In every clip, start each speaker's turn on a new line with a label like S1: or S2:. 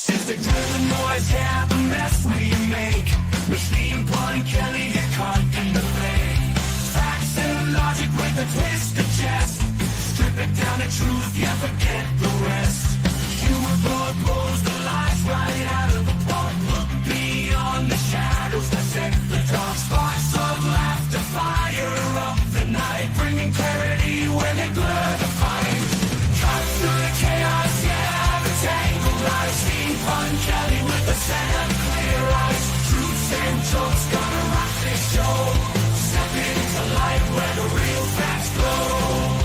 S1: Since the driven noise, yeah, the mess we make. Machine Pun Kelly get caught in the fake. Facts and logic with a twist of chest. Strip it down to truth, yeah, forget the rest. Human blood blows the lies right out of the park. Look beyond the shadows that set the dark. Sparks of laughter fire up the night, bringing clarity when they blur the fight. Cut through the chaos, yeah, the tangled lies. Pun Kelly with the sand clear eyes. Truths and jokes gonna rock this show. Step into light where the real facts glow.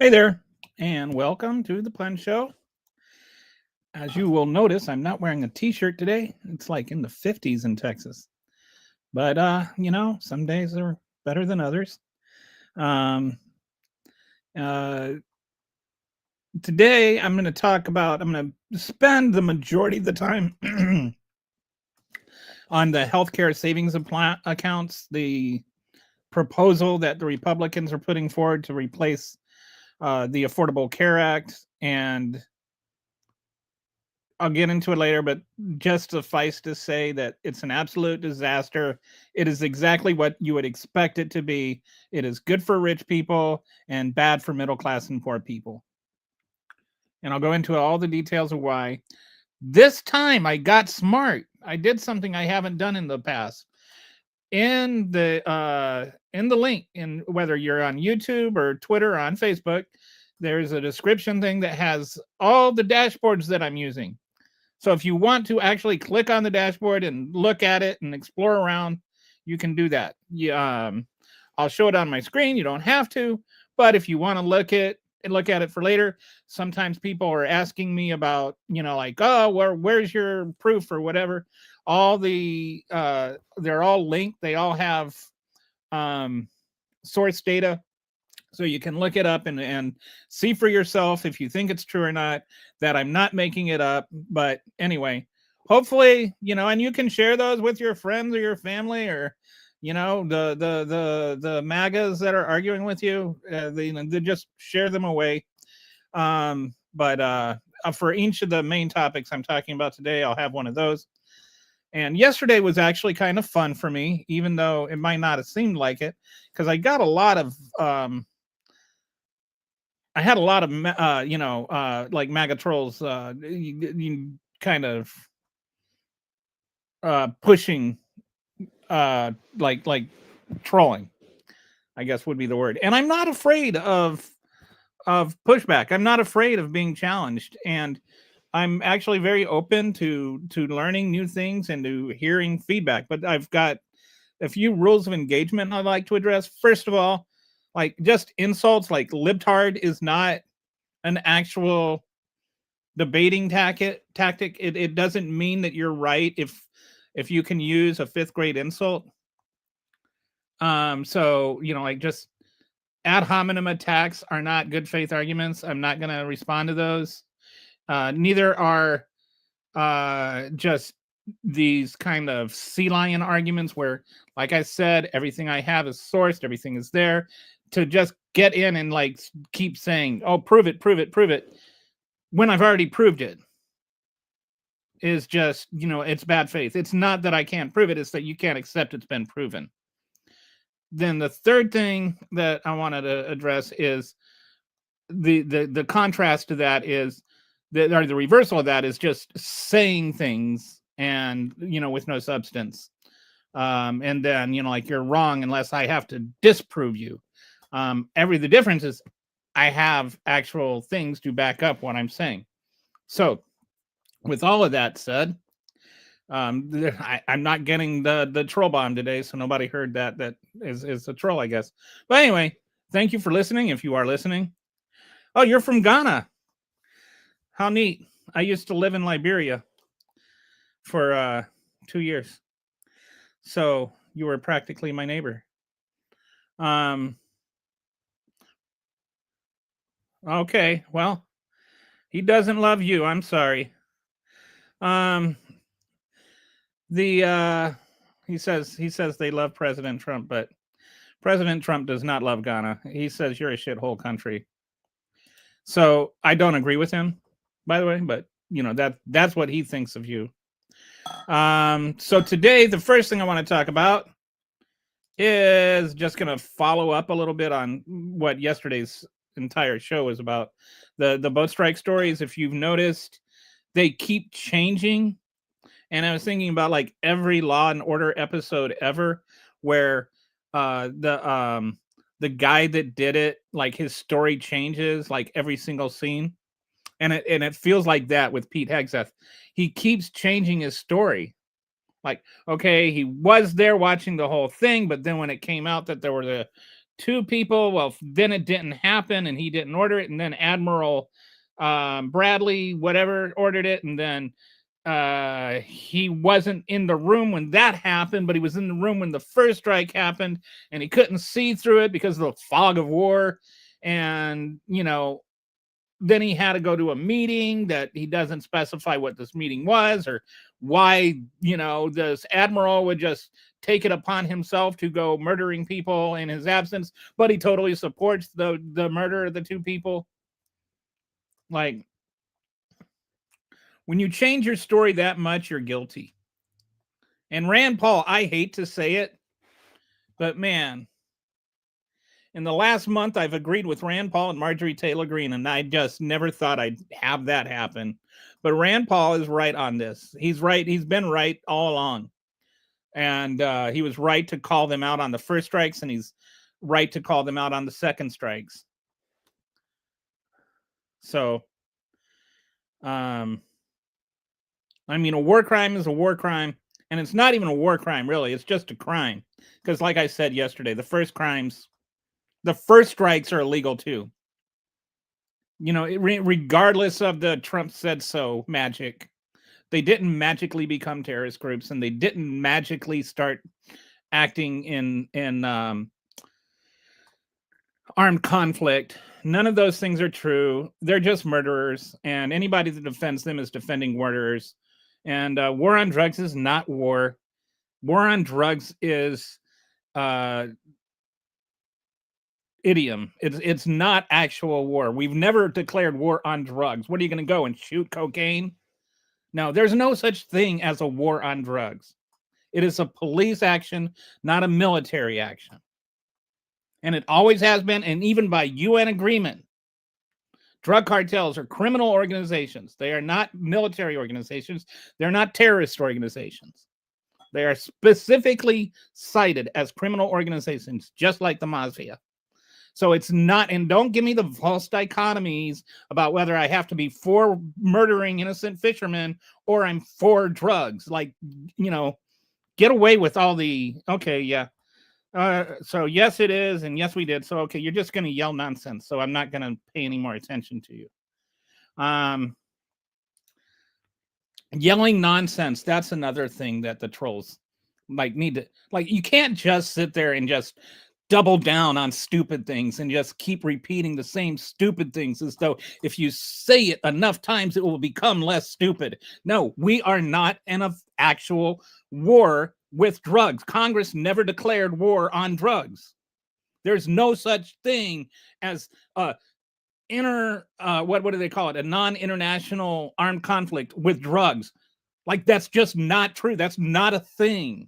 S2: Hey there, and welcome to the Pun Show. As you will notice, I'm not wearing a t-shirt today. It's like in the 50s in Texas. But, some days are better than others. Today, I'm going to spend the majority of the time on the healthcare savings accounts, the proposal that the Republicans are putting forward to replace the Affordable Care Act, and I'll get into it later, but just suffice to say that it's an absolute disaster. It is exactly what you would expect it to be. It is good for rich people and bad for middle class and poor people. And I'll go into all the details of why. This time I got smart. I did something I haven't done in the past. In the link, in whether you're on YouTube or Twitter or on Facebook, there's a description thing that has all the dashboards that I'm using. So if you want to actually click on the dashboard and look at it and explore around, you can do that. I'll show it on my screen. You don't have to, but if you want to look at it for later, sometimes people are asking me about, where's your proof or whatever. All the they're all linked. They all have source data, so you can look it up and see for yourself if you think it's true or not, that I'm not making it up. But anyway, hopefully, and you can share those with your friends or your family, or the MAGAs that are arguing with you. They just share them away. But for each of the main topics I'm talking about today, I'll have one of those. And yesterday was actually kind of fun for me, even though it might not have seemed like it, because I got a lot of, like MAGA trolls, kind of pushing, like trolling, I guess would be the word. And I'm not afraid of pushback. I'm not afraid of being challenged, and I'm actually very open to learning new things and to hearing feedback. But I've got a few rules of engagement I'd like to address. First of all, like just insults, like libtard is not an actual debating tactic. It doesn't mean that you're right if you can use a 5th grade insult. So like just ad hominem attacks are not good faith arguments. I'm not going to respond to those. Neither are just these kind of sea lion arguments where, like I said, everything I have is sourced, everything is there. To just get in and like keep saying, oh, prove it, when I've already proved it, is just, it's bad faith. It's not that I can't prove it, it's that you can't accept it's been proven. Then the third thing that I wanted to address is the contrast to that is or the reversal of that is just saying things and with no substance, and then like you're wrong unless I have to disprove you. The difference is I have actual things to back up what I'm saying. So with all of that said, I'm not getting the troll bomb today, so nobody heard that is a troll, I guess. But anyway, thank you for listening if you are listening. Oh, you're from Ghana. How neat. I used to live in Liberia for 2 years. So you were practically my neighbor. Okay, well, he doesn't love you. I'm sorry. Um, he says they love President Trump, but President Trump does not love Ghana. He says you're a shithole country. So I don't agree with him, by the way, but that's what he thinks of you. So today, the first thing I want to talk about is just going to follow up a little bit on what yesterday's entire show was about. The boat strike stories, if you've noticed, they keep changing. And I was thinking about like every Law and Order episode ever where the guy that did it, like his story changes like every single scene. And it feels like that with Pete Hegseth. He keeps changing his story. Like, okay, he was there watching the whole thing, but then when it came out that there were the two people, well, then it didn't happen and he didn't order it. And then Admiral Bradley, whatever, ordered it. And then he wasn't in the room when that happened, but he was in the room when the first strike happened and he couldn't see through it because of the fog of war. And, then he had to go to a meeting that he doesn't specify what this meeting was or why, this admiral would just take it upon himself to go murdering people in his absence, but he totally supports the murder of the two people. Like, when you change your story that much, you're guilty. And Rand Paul, I hate to say it, but man, in the last month, I've agreed with Rand Paul and Marjorie Taylor Greene, and I just never thought I'd have that happen. But Rand Paul is right on this. He's right. He's been right all along. And he was right to call them out on the first strikes, and he's right to call them out on the second strikes. So, I mean, a war crime is a war crime, and it's not even a war crime, really. It's just a crime. Because like I said yesterday, the first strikes are illegal too. Regardless of the Trump said so magic, they didn't magically become terrorist groups, and they didn't magically start acting in armed conflict. None of those things are true. They're just murderers, and anybody that defends them is defending murderers. And war on drugs is not war. War on drugs is idiom. It's not actual war. We've never declared war on drugs. What are you going to go and shoot cocaine? No, there's no such thing as a war on drugs. It is a police action, not a military action. And it always has been, and even by UN agreement, drug cartels are criminal organizations. They are not military organizations. They're not terrorist organizations. They are specifically cited as criminal organizations, just like the mafia. So it's not, and don't give me the false dichotomies about whether I have to be for murdering innocent fishermen or I'm for drugs. Like, get away with all the, okay, yeah. So yes, it is. And yes, we did. So, okay, you're just going to yell nonsense. So I'm not going to pay any more attention to you. Yelling nonsense. That's another thing that the trolls need to, you can't just sit there and just double down on stupid things and just keep repeating the same stupid things as though if you say it enough times, it will become less stupid. No, we are not in an actual war with drugs. Congress never declared war on drugs. There's no such thing as what do they call it? A non-international armed conflict with drugs. That's just not true. That's not a thing.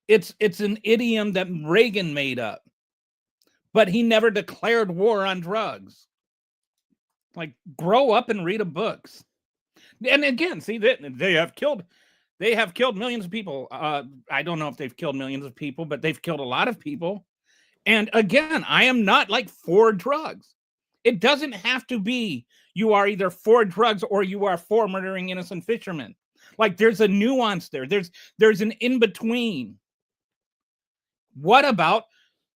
S2: It's an idiom that Reagan made up, but he never declared war on drugs. Grow up and read books. And again, see that they have killed millions of people. I don't know if they've killed millions of people, but they've killed a lot of people. And again, I am not for drugs. It doesn't have to be you are either for drugs or you are for murdering innocent fishermen. There's a nuance there. There's an in between. What about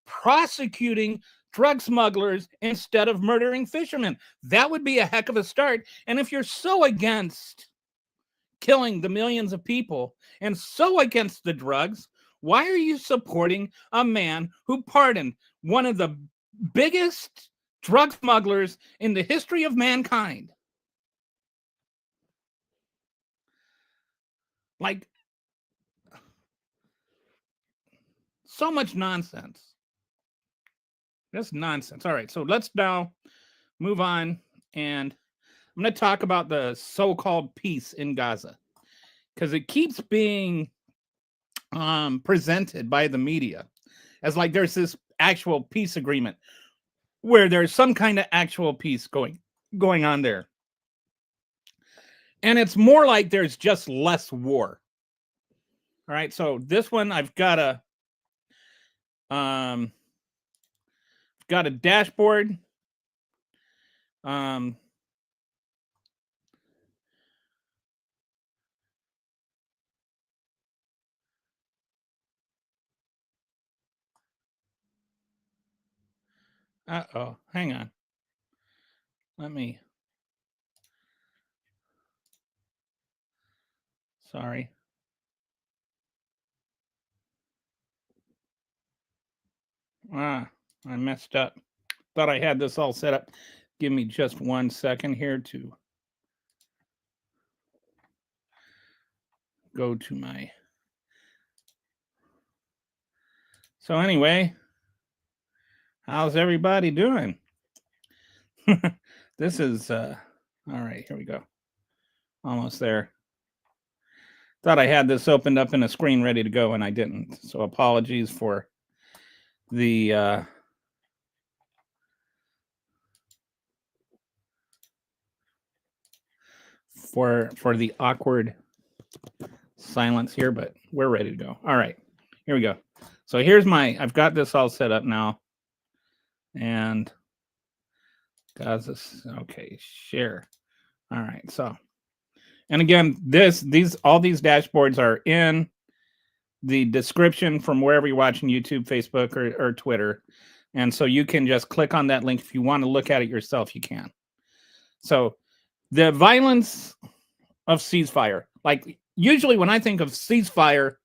S2: prosecuting drug smugglers instead of murdering fishermen? That would be a heck of a start. And if you're so against killing the millions of people and so against the drugs, Why are you supporting a man who pardoned one of the biggest drug smugglers in the history of mankind? Like, so much nonsense. That's nonsense. All right, so let's now move on, and I'm going to talk about the so-called peace in Gaza, because it keeps being presented by the media as like there's this actual peace agreement where there's some kind of actual peace going on there. And it's more like there's just less war. All right, so this one I've got a dashboard. Uh-oh, hang on. Let me. Sorry. I messed up. Thought I had this all set up. Give me just 1 second here to go to my. So anyway, how's everybody doing? This is all right, here we go. Almost there. Thought I had this opened up in a screen ready to go, and I didn't. So apologies for the for the awkward silence here, but we're ready to go. All right, here we go. So here's I've got this all set up now, and Gaza. Okay, share. All right, so, and again, all these dashboards are in the description from wherever you're watching, YouTube, Facebook, or Twitter. And so you can just click on that link. If you want to look at it yourself, you can. So the violence of ceasefire, like usually when I think of ceasefire,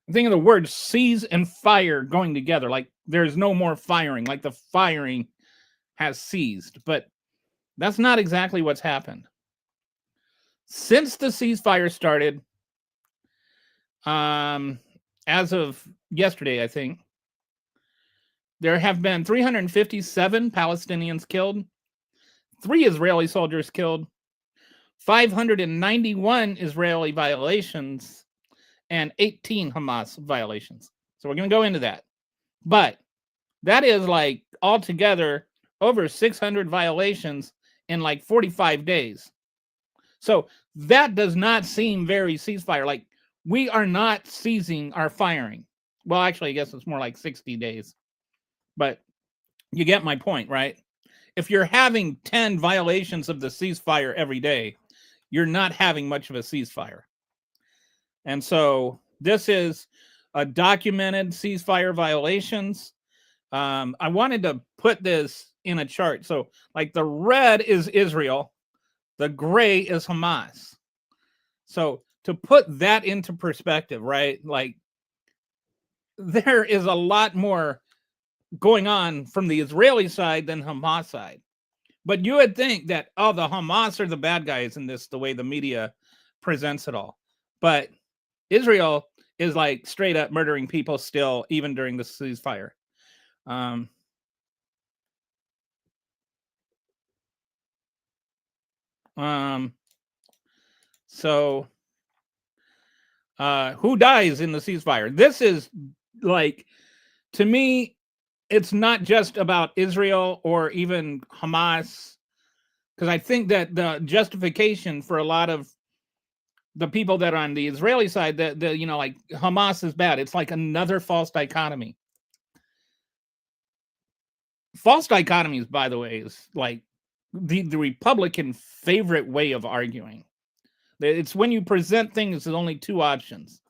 S2: I think of the word seize and fire going together. Like there's no more firing, like the firing has ceased. But that's not exactly what's happened. Since the ceasefire started, as of yesterday, I think, there have been 357 Palestinians killed, 3 Israeli soldiers killed, 591 Israeli violations, and 18 Hamas violations. So we're going to go into that. But that is like altogether over 600 violations in like 45 days. So that does not seem very ceasefire. Like we are not ceasing our firing. Well, actually, I guess it's more like 60 days. But you get my point, right? If you're having 10 violations of the ceasefire every day, you're not having much of a ceasefire. And so this is a documented ceasefire violations. I wanted to put this in a chart. So like the red is Israel, the gray is Hamas. So to put that into perspective, right? Like there is a lot more going on from the Israeli side than Hamas side. But you would think that, oh, the Hamas are the bad guys in this, the way the media presents it all. But Israel is like straight up murdering people still, even during the ceasefire. So who dies in the ceasefire? This is like, to me, it's not just about Israel or even Hamas, because I think that the justification for a lot of the people that are on the Israeli side, that like Hamas is bad. It's like another false dichotomy. False dichotomies, by the way, is like the Republican favorite way of arguing. It's when you present things as only 2 options.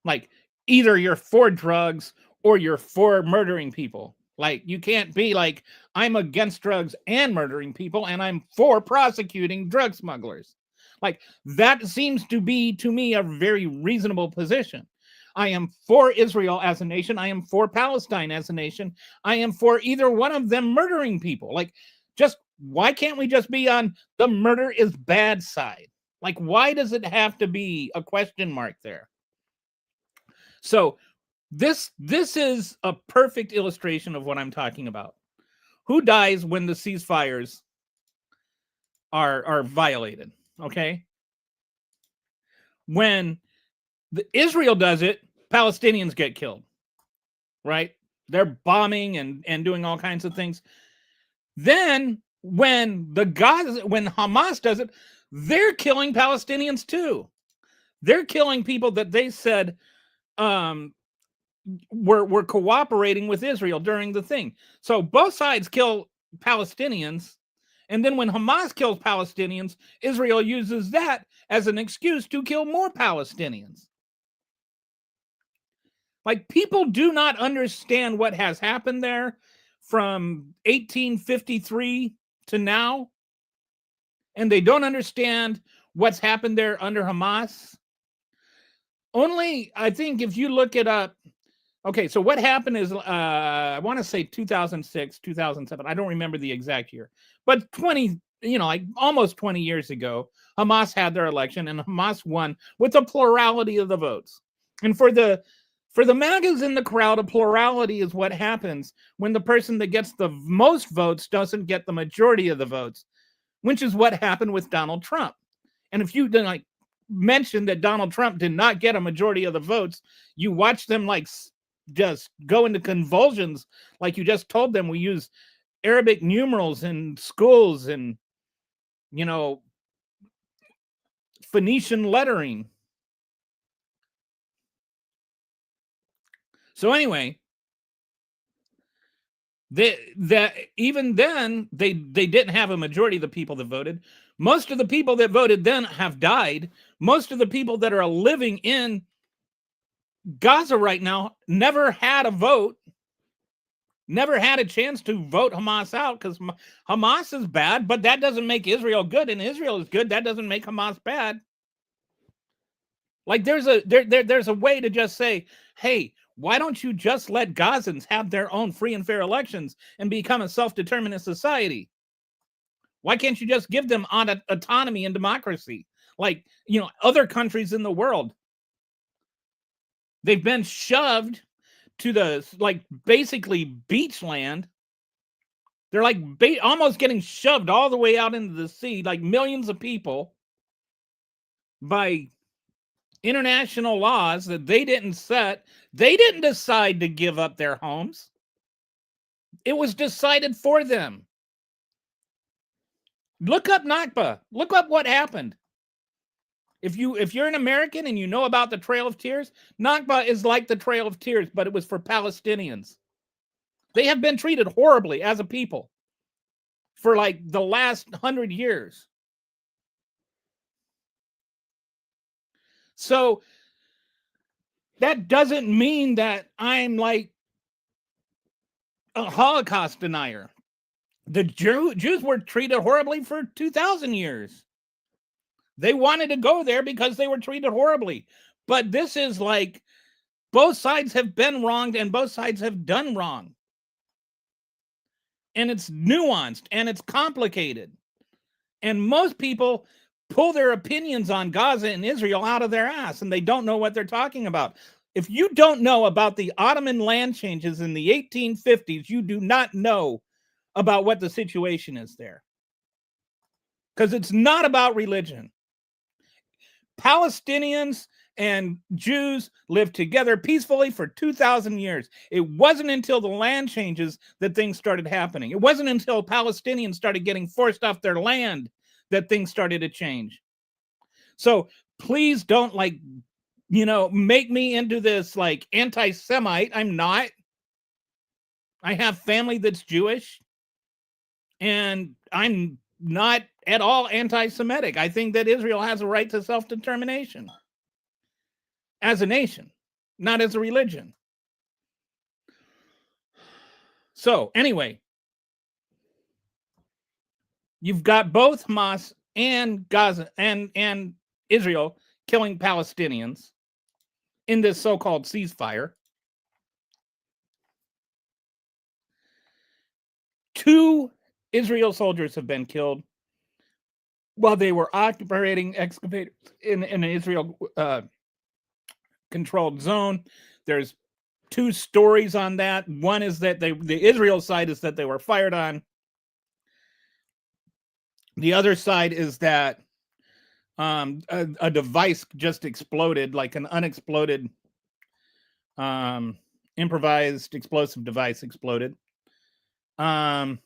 S2: Like either you're for drugs or you're for murdering people. Like you can't be like, I'm against drugs and murdering people and I'm for prosecuting drug smugglers. Like that seems to be, to me, a very reasonable position. I am for Israel as a nation. I am for Palestine as a nation. I am for either one of them murdering people. Like, just why can't we just be on the murder is bad side? Like, why does it have to be a question mark there? So this is a perfect illustration of what I'm talking about. Who dies when the ceasefires are violated? Okay. When Israel does it, Palestinians get killed, right? They're bombing and doing all kinds of things. Then when when Hamas does it, they're killing Palestinians too. They're killing people that they said were cooperating with Israel during the thing. So both sides kill Palestinians. And then when Hamas kills Palestinians, Israel uses that as an excuse to kill more Palestinians. Like, people do not understand what has happened there from 1853 to now. And they don't understand what's happened there under Hamas. Only, I think if you look it up, okay, so what happened is, I want to say 2006, 2007. I don't remember the exact year, but 20, like almost 20 years ago, Hamas had their election and Hamas won with a plurality of the votes. And for the MAGAs in the crowd, a plurality is what happens when the person that gets the most votes doesn't get the majority of the votes, which is what happened with Donald Trump. And if you mention that Donald Trump did not get a majority of the votes, you watch them just go into convulsions, like you just told them we use Arabic numerals in schools and Phoenician lettering. So anyway, even then they didn't have a majority of the people that voted. Most of the people that voted then have died. Most of the people that are living in Gaza right now never had a vote, never had a chance to vote Hamas out, because Hamas is bad, but that doesn't make Israel good, and Israel is good. That doesn't make Hamas bad. Like, there's a way to just say, hey, why don't you just let Gazans have their own free and fair elections and become a self-determinant society? Why can't you just give them autonomy and democracy like other countries in the world? They've been shoved to the basically beach land. They're almost getting shoved all the way out into the sea, like millions of people, by international laws that they didn't set. They didn't decide to give up their homes. It was decided for them. Look up Nakba. Look up what happened. If you're an American and you know about the Trail of Tears, Nakba is like the Trail of Tears, but it was for Palestinians. They have been treated horribly as a people for the last 100 years. So that doesn't mean that I'm like a Holocaust denier. The Jews were treated horribly for 2,000 years. They wanted to go there because they were treated horribly. But this is both sides have been wronged and both sides have done wrong. And it's nuanced and it's complicated. And most people pull their opinions on Gaza and Israel out of their ass, and they don't know what they're talking about. If you don't know about the Ottoman land changes in the 1850s, you do not know about what the situation is there. Because it's not about religion. Palestinians and Jews lived together peacefully for 2,000 years. It wasn't until the land changes that things started happening. It wasn't until Palestinians started getting forced off their land that things started to change. So please don't make me into this anti-Semite. I'm not. I have family that's Jewish, and I'm not at all anti-Semitic. I think that Israel has a right to self-determination as a nation, not as a religion. So anyway, you've got both Hamas and Gaza and Israel killing Palestinians. in this so-called ceasefire. 2 Israel soldiers have been killed while they were operating excavators in an Israel controlled zone. There's 2 stories on that. One is that the Israel side is that they were fired on. The other side is that a device just exploded, like an unexploded improvised explosive device exploded. The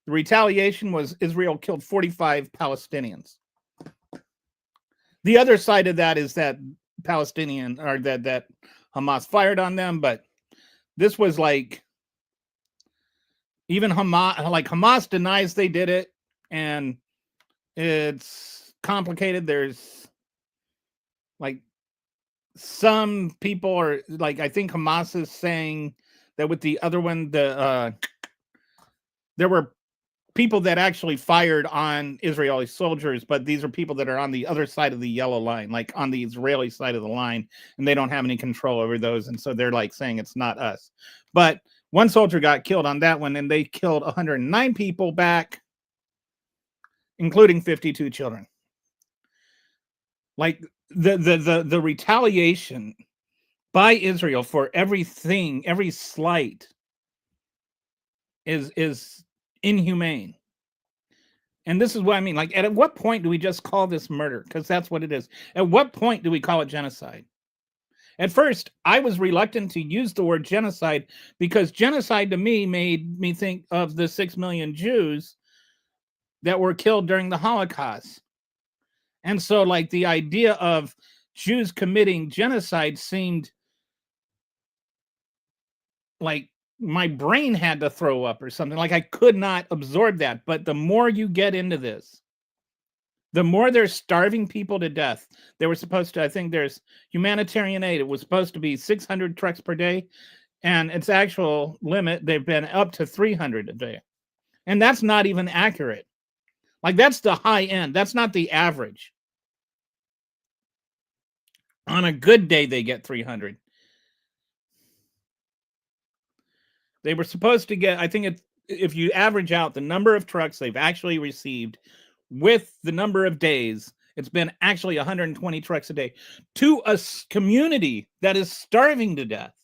S2: retaliation was Israel killed 45 Palestinians. The other side of that is that Palestinian, or that Hamas fired on them, but this was like, even Hamas denies they did it, and it's complicated. There's like some people are like, I think Hamas is saying that with the other one, there were people that actually fired on Israeli soldiers, but these are people that are on the other side of the yellow line, like on the Israeli side of the line, and they don't have any control over those, and so they're like saying it's not us. But one soldier got killed on that one, and they killed 109 people back, including 52 children. Like the retaliation by Israel for everything, every slight, is inhumane. And this is what I mean. Like, at what point do we just call this murder? Because that's what it is. At what point do we call it genocide? At first, I was reluctant to use the word genocide because genocide to me made me think of the 6 million Jews that were killed during the Holocaust. And so, like, the idea of Jews committing genocide seemed like my brain had to throw up or something. Like, I could not absorb that. But the more you get into this, the more they're starving people to death. They were supposed to, I think there's humanitarian aid. It was supposed to be 600 trucks per day. And its actual limit, they've been up to 300 a day. And that's not even accurate. Like, that's the high end. That's not the average. On a good day, they get 300. They were supposed to get, I think if you average out the number of trucks they've actually received with the number of days, it's been actually 120 trucks a day to a community that is starving to death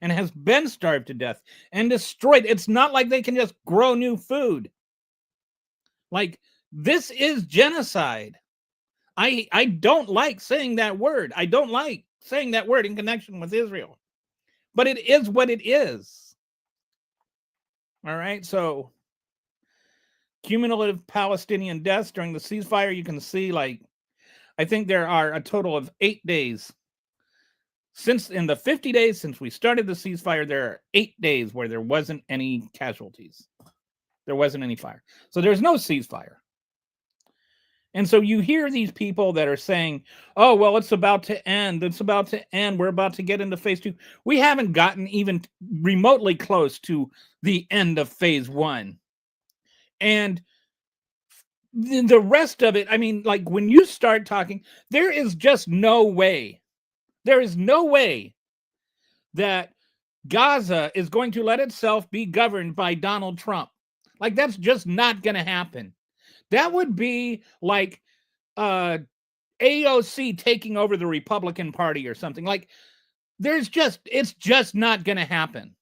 S2: and has been starved to death and destroyed. It's not like they can just grow new food. Like, this is genocide. I don't like saying that word. I don't like saying that word in connection with Israel, but it is what it is. All right, so cumulative Palestinian deaths during the ceasefire, you can see, like, I think there are a total of 8 days. Since in the 50 days since we started the ceasefire, there are 8 days where there wasn't any casualties. There wasn't any fire. So there's no ceasefire. And so you hear these people that are saying, oh, well, it's about to end. It's about to end. We're about to get into phase 2. We haven't gotten even remotely close to the end of phase 1. And the rest of it, I mean, like, when you start talking, there is just no way. There is no way that Gaza is going to let itself be governed by Donald Trump. Like, that's just not going to happen. That would be like AOC taking over the Republican Party or something. Like, it's just not going to happen.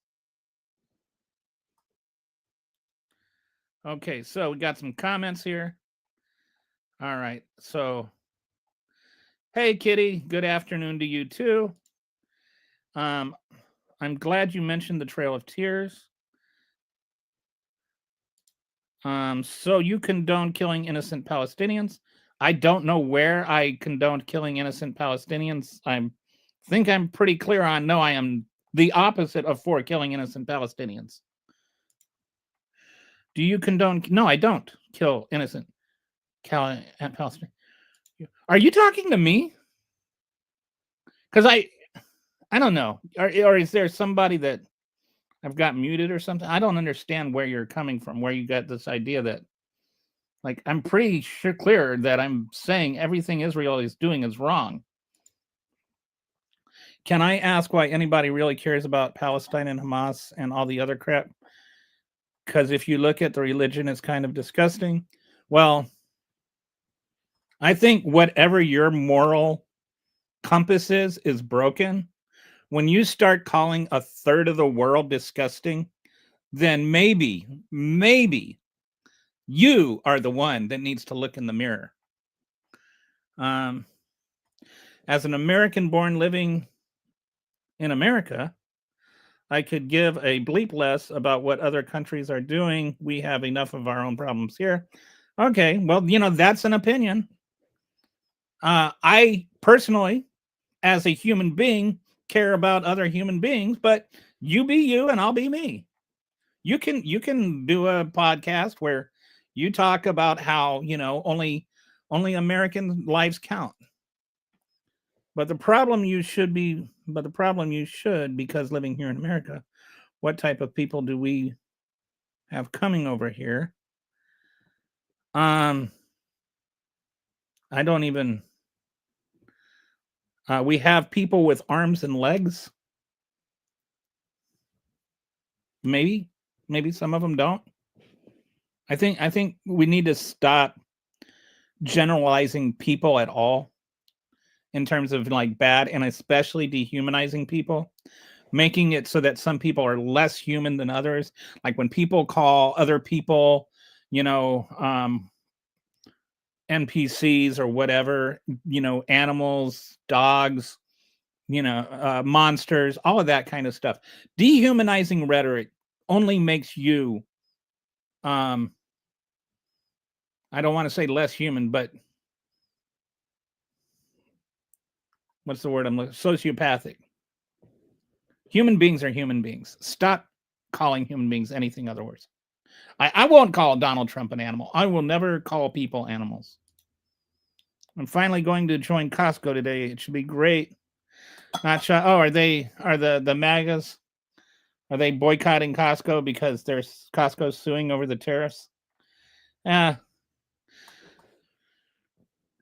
S2: Okay, so we got some comments here. All right, so, hey, Kitty, good afternoon to you too. I'm glad you mentioned the Trail of Tears. So you condone killing innocent Palestinians? I don't know where I condoned killing innocent Palestinians. I think I'm pretty clear on, no, I am the opposite of for killing innocent Palestinians. Do you condone? No, I don't kill innocent Palestinians. Are you talking to me? Because I don't know. Or is there somebody that I've got muted or something? I don't understand where you're coming from, where you got this idea that, like, I'm pretty clear that I'm saying everything Israel is doing is wrong. Can I ask why anybody really cares about Palestine and Hamas and all the other crap? Because if you look at the religion, it's kind of disgusting. Well, I think whatever your moral compass is broken. When you start calling a third of the world disgusting, then maybe you are the one that needs to look in the mirror. Um, as an American born living in America, I could give a bleep less about what other countries are doing. We have enough of our own problems here. Okay, well, that's an opinion. I personally, as a human being, care about other human beings, but you be you and I'll be me. You can do a podcast where you talk about how, only American lives count. But the problem you should, because living here in America, what type of people do we have coming over here? Um, I don't even. We have people with arms and legs. Maybe some of them don't. I think we need to stop generalizing people at all in terms of like bad, and especially dehumanizing people, making it so that some people are less human than others. Like when people call other people, you know, um, NPCs or whatever, animals, dogs, monsters, all of that kind of stuff. Dehumanizing rhetoric only makes you, um, I don't want to say less human, but what's the word I'm looking? Sociopathic. Human beings are human beings. Stop calling human beings anything otherwise. I won't call Donald Trump an animal. I will never call people animals. I'm finally going to join Costco today. It should be great. Not sure. Oh, are the MAGAs? Are they boycotting Costco because there's Costco suing over the tariffs? Yeah.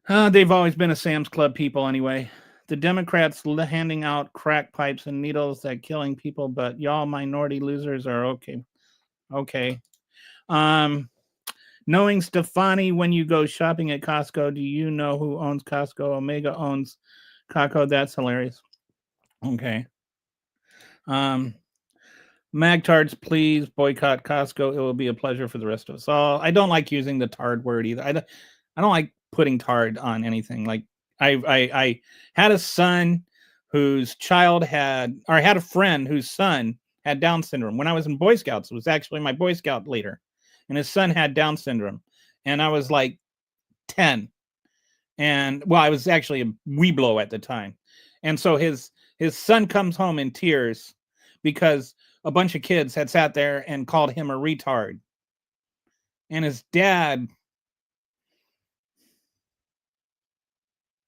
S2: They've always been a Sam's Club people anyway. The Democrats handing out crack pipes and needles that killing people, but y'all minority losers are okay. Okay. Um, Knowing Stefani, when you go shopping at Costco, do you know who owns Costco? Omega owns Costco. That's hilarious. Okay. Um, Magtards, please boycott Costco. It will be a pleasure for the rest of us all. I don't like using the tard word either. I don't like putting tard on anything. Like I had a son whose child had, or I had a friend whose son had Down syndrome. When I was in Boy Scouts, it was actually my Boy Scout leader, and his son had Down syndrome, and I was like 10, and well, I was actually a weeblo at the time, and so his son comes home in tears because a bunch of kids had sat there and called him a retard, and his dad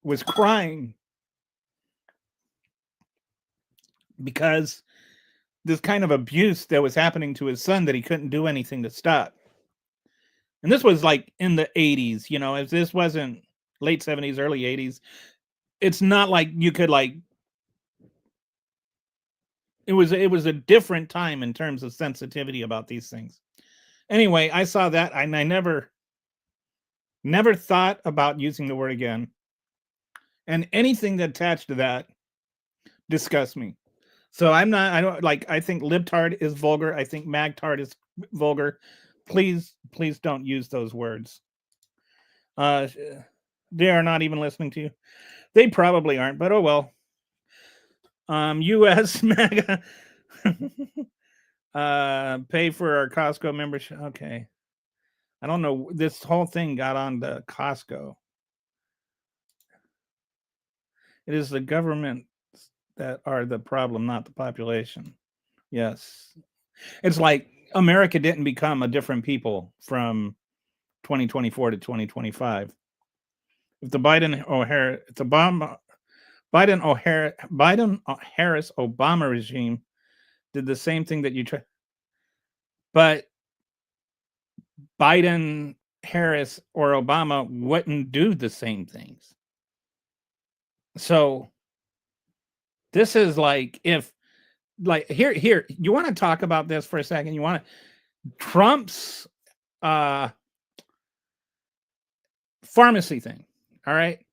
S2: was crying because this kind of abuse that was happening to his son that he couldn't do anything to stop. And this was like in the 80s, if this wasn't late 70s, early 80s, it's not like you could like, it was a different time in terms of sensitivity about these things. Anyway, I saw that and I never thought about using the word again. And anything that attached to that disgusts me. So I don't like, I think libtard is vulgar. I think magtard is vulgar. Please don't use those words. They are not even listening to you. They probably aren't, but oh well. US MAGA pay for our Costco membership. Okay. I don't know. This whole thing got on to Costco. It is the government that are the problem, not the population. Yes. It's like America didn't become a different people from 2024 to 2025. If the Biden Harris Obama regime did the same thing that you try, but Biden Harris or Obama wouldn't do the same things. So This is like if here you want to talk about this for a second. You want Trump's pharmacy thing, all right?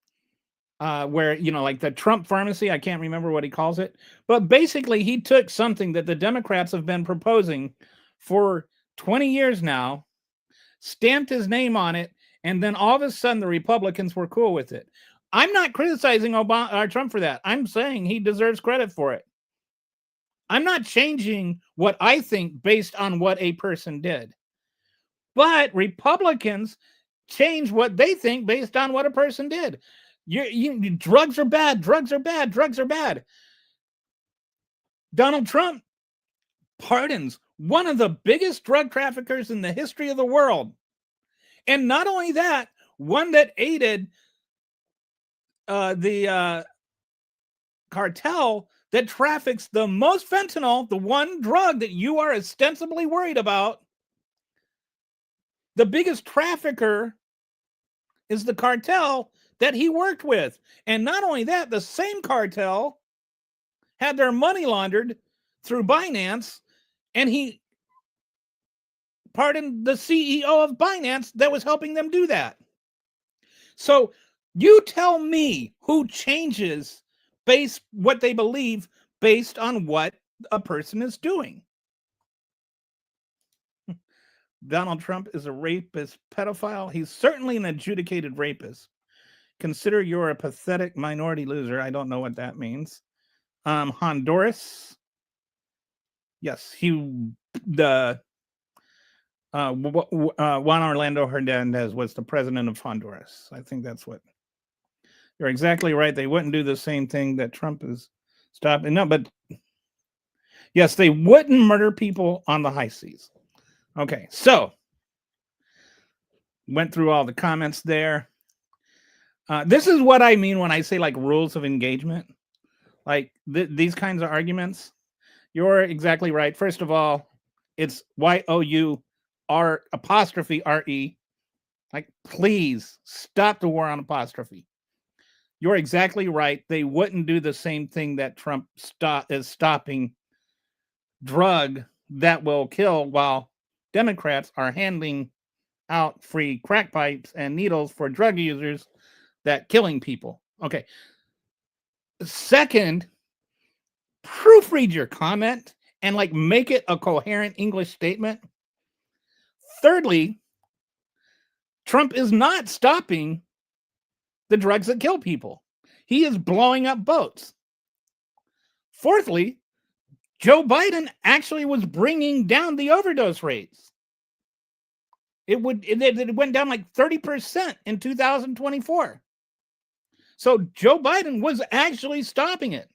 S2: Where, like the Trump pharmacy, I can't remember what he calls it, but basically he took something that the Democrats have been proposing for 20 years now, stamped his name on it, and then all of a sudden the Republicans were cool with it. I'm not criticizing Trump for that. I'm saying he deserves credit for it. I'm not changing what I think based on what a person did. But Republicans change what they think based on what a person did. Drugs are bad. Drugs are bad. Drugs are bad. Donald Trump pardons one of the biggest drug traffickers in the history of the world. And not only that, one that aided the cartel that traffics the most fentanyl, the one drug that you are ostensibly worried about. The biggest trafficker is the cartel that he worked with. And not only that, the same cartel had their money laundered through Binance, and he pardoned the CEO of Binance that was helping them do that. So you tell me who changes what they believe based on what a person is doing. Donald Trump is a rapist pedophile. He's certainly an adjudicated rapist. Consider you're a pathetic minority loser. I don't know what that means. Honduras. Yes, Juan Orlando Hernandez was the president of Honduras. I think that's what. You're exactly right. They wouldn't do the same thing that Trump is stopping. No, but yes, they wouldn't murder people on the high seas. Okay, so went through all the comments there. This is what I mean when I say like rules of engagement, like these kinds of arguments. You're exactly right. First of all, it's YOUR''RE. Like, please stop the war on apostrophe. You're exactly right. They wouldn't do the same thing that Trump is stopping drug that will kill, while Democrats are handing out free crack pipes and needles for drug users that killing people. Okay. Second, proofread your comment and like make it a coherent English statement. Thirdly, Trump is not stopping the drugs that kill people. He is blowing up boats. Fourthly, Joe Biden actually was bringing down the overdose rates. It went down like 30% in 2024. So Joe Biden was actually stopping it.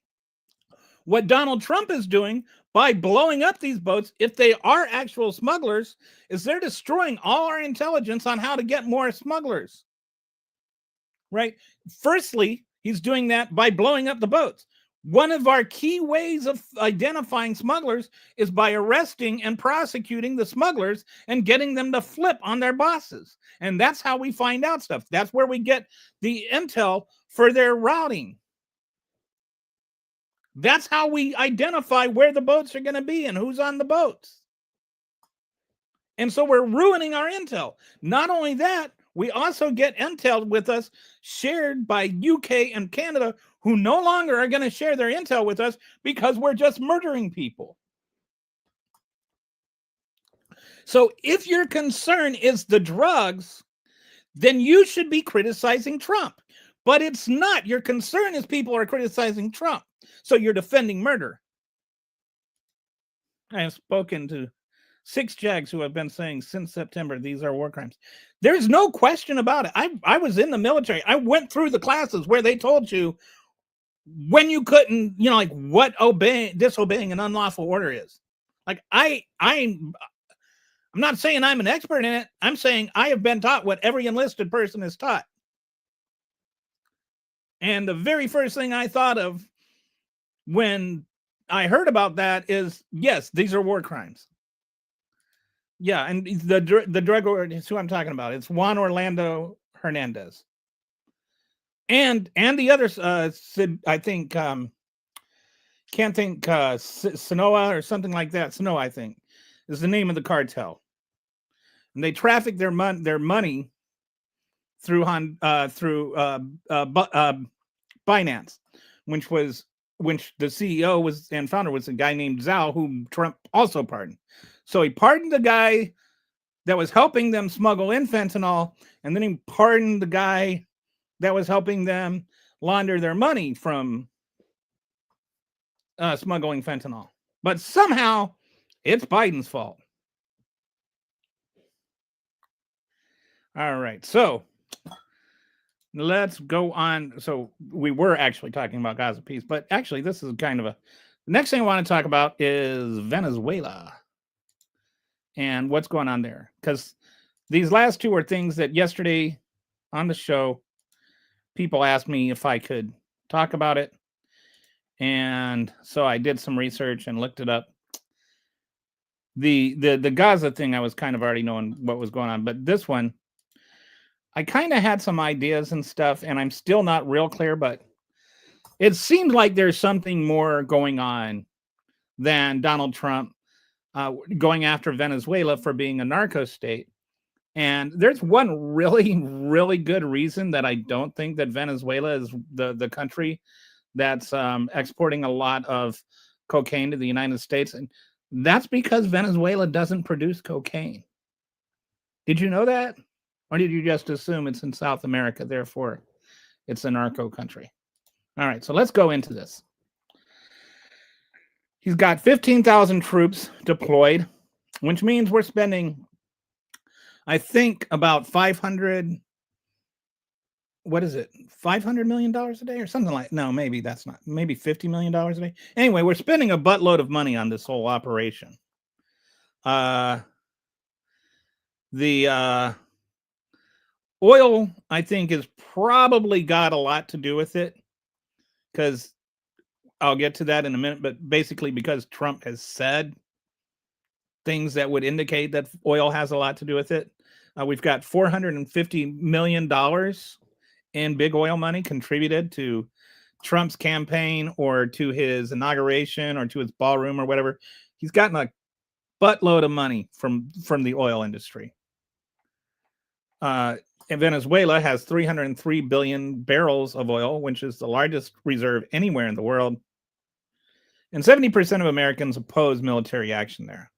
S2: What Donald Trump is doing by blowing up these boats, if they are actual smugglers, is they're destroying all our intelligence on how to get more smugglers. Right? Firstly, he's doing that by blowing up the boats. One of our key ways of identifying smugglers is by arresting and prosecuting the smugglers and getting them to flip on their bosses. And that's how we find out stuff. That's where we get the intel for their routing. That's how we identify where the boats are going to be and who's on the boats. And so we're ruining our intel. Not only that, we also get intel with us shared by UK and Canada, who no longer are going to share their intel with us because we're just murdering people. So if your concern is the drugs, then you should be criticizing Trump. But it's not. Your concern is people are criticizing Trump. So you're defending murder. I have spoken to 6 JAGs who have been saying since September, these are war crimes. There's no question about it. I was in the military. I went through the classes where they told you when you couldn't, like what disobeying an unlawful order is. Like I'm not saying I'm an expert in it. I'm saying I have been taught what every enlisted person is taught. And the very first thing I thought of when I heard about that is, yes, these are war crimes. Yeah, and the drug lord is who I'm talking about. It's Juan Orlando Hernandez. And the others, I think can't think, Sinaloa or something like that. Sinaloa, I think, is the name of the cartel. And they traffic their money through Binance, which the CEO was and founder was a guy named Zhao, whom Trump also pardoned. So he pardoned the guy that was helping them smuggle in fentanyl, and then he pardoned the guy that was helping them launder their money from smuggling fentanyl. But somehow it's Biden's fault. All right, so let's go on. So we were actually talking about Gaza peace, but actually this is kind of the next thing I want to talk about is Venezuela and what's going on there. Because these last two are things that yesterday on the show, people asked me if I could talk about it. And so I did some research and looked it up. The Gaza thing, I was kind of already knowing what was going on, but this one, I kind of had some ideas and stuff, and I'm still not real clear, but it seems like there's something more going on than Donald Trump going after Venezuela for being a narco state. And there's one really, really good reason that I don't think that Venezuela is the country that's exporting a lot of cocaine to the United States. And that's because Venezuela doesn't produce cocaine. Did you know that? Or did you just assume it's in South America, therefore it's a narco country? All right, so let's go into this. He's got 15,000 troops deployed, which means we're spending, I think, about 500, what is it, $500 million a day or something like, no, maybe that's not, maybe $50 million a day. Anyway, we're spending a buttload of money on this whole operation. The oil, I think, has probably got a lot to do with it, because I'll get to that in a minute, but basically because Trump has said things that would indicate that oil has a lot to do with it. We've got $450 million in big oil money contributed to Trump's campaign or to his inauguration or to his ballroom or whatever. He's gotten a buttload of money from the oil industry. And Venezuela has 303 billion barrels of oil, which is the largest reserve anywhere in the world. And 70% of Americans oppose military action there.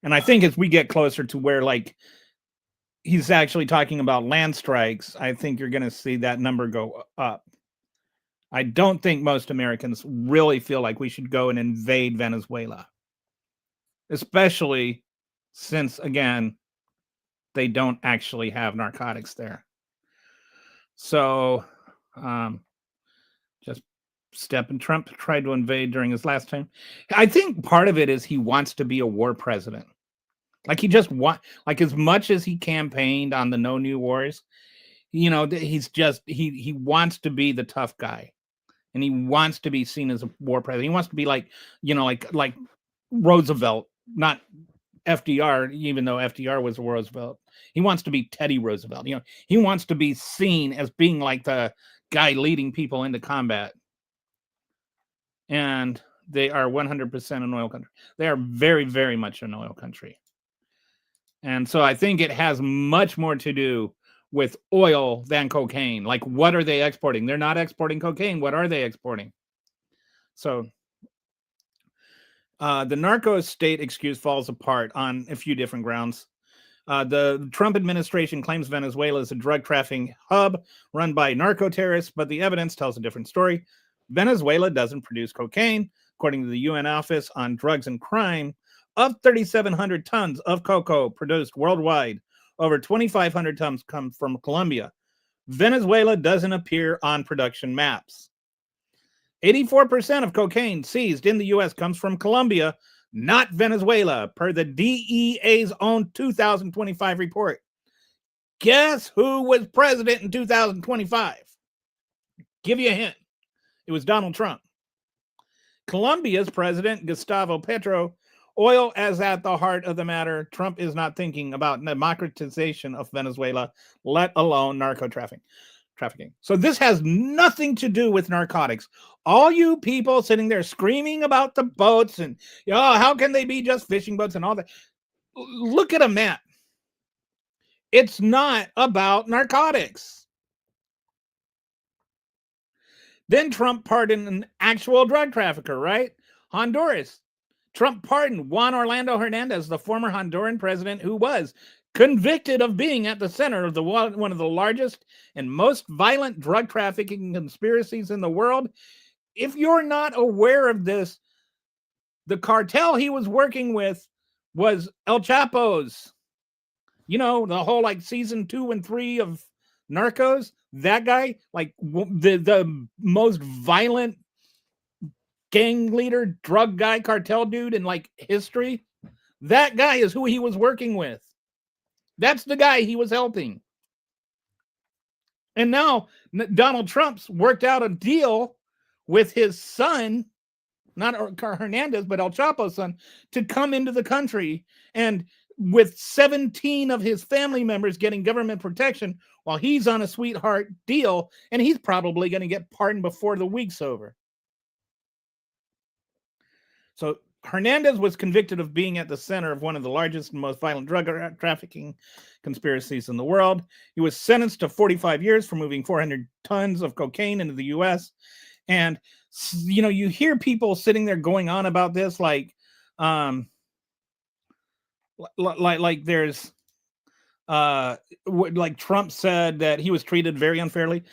S2: And I think as we get closer to where, like, he's actually talking about land strikes, I think you're going to see that number go up. I don't think most Americans really feel like we should go and invade Venezuela, especially since, again, they don't actually have narcotics there. So just stepping. Trump tried to invade during his last time. I think part of it is he wants to be a war president. Like, he just like, as much as he campaigned on the no new wars, you know, he's just, he wants to be the tough guy, and he wants to be seen as a war president. He wants to be like, you know, like Roosevelt, not FDR, even though FDR was a Roosevelt. He wants to be Teddy Roosevelt. You know, he wants to be seen as being like the guy leading people into combat. And they are 100% an oil country. They are very, very much an oil country. And so I think it has much more to do with oil than cocaine. Like, what are they exporting? They're not exporting cocaine. What are they exporting? So the narco state excuse falls apart on a few different grounds. The Trump administration claims Venezuela is a drug trafficking hub run by narco terrorists, but the evidence tells a different story. Venezuela doesn't produce cocaine. According to the UN Office on Drugs and Crime, of 3,700 tons of cocoa produced worldwide, over 2,500 tons come from Colombia. Venezuela doesn't appear on production maps. 84% of cocaine seized in the U.S. comes from Colombia, not Venezuela, per the DEA's own 2025 report. Guess who was president in 2025? Give you a hint. It was Donald Trump. Colombia's president, Gustavo Petro. Oil as at the heart of the matter. Trump is not thinking about democratization of Venezuela, let alone narco trafficking. trafficking. So this has nothing to do with narcotics. All you people sitting there screaming about the boats and, oh, how can they be just fishing boats and all that? Look at a map. It's not about narcotics. Then Trump pardoned an actual drug trafficker, right? Honduras. Trump pardoned Juan Orlando Hernandez, the former Honduran president who was convicted of being at the center of one of the largest and most violent drug trafficking conspiracies in the world. If you're not aware of this, the cartel he was working with was El Chapo's. You know, the whole like season 2 and 3 of Narcos, that guy, like the most violent gang leader, drug guy, cartel dude in like history. That guy is who he was working with. That's the guy he was helping. And now Donald Trump's worked out a deal with his son, not Hernandez, but El Chapo's son, to come into the country, and with 17 of his family members getting government protection while he's on a sweetheart deal, and he's probably going to get pardoned before the week's over. So Hernandez was convicted of being at the center of one of the largest and most violent drug trafficking conspiracies in the world. He was sentenced to 45 years for moving 400 tons of cocaine into the U.S. And, you know, you hear people sitting there going on about this, like there's, like Trump said that he was treated very unfairly.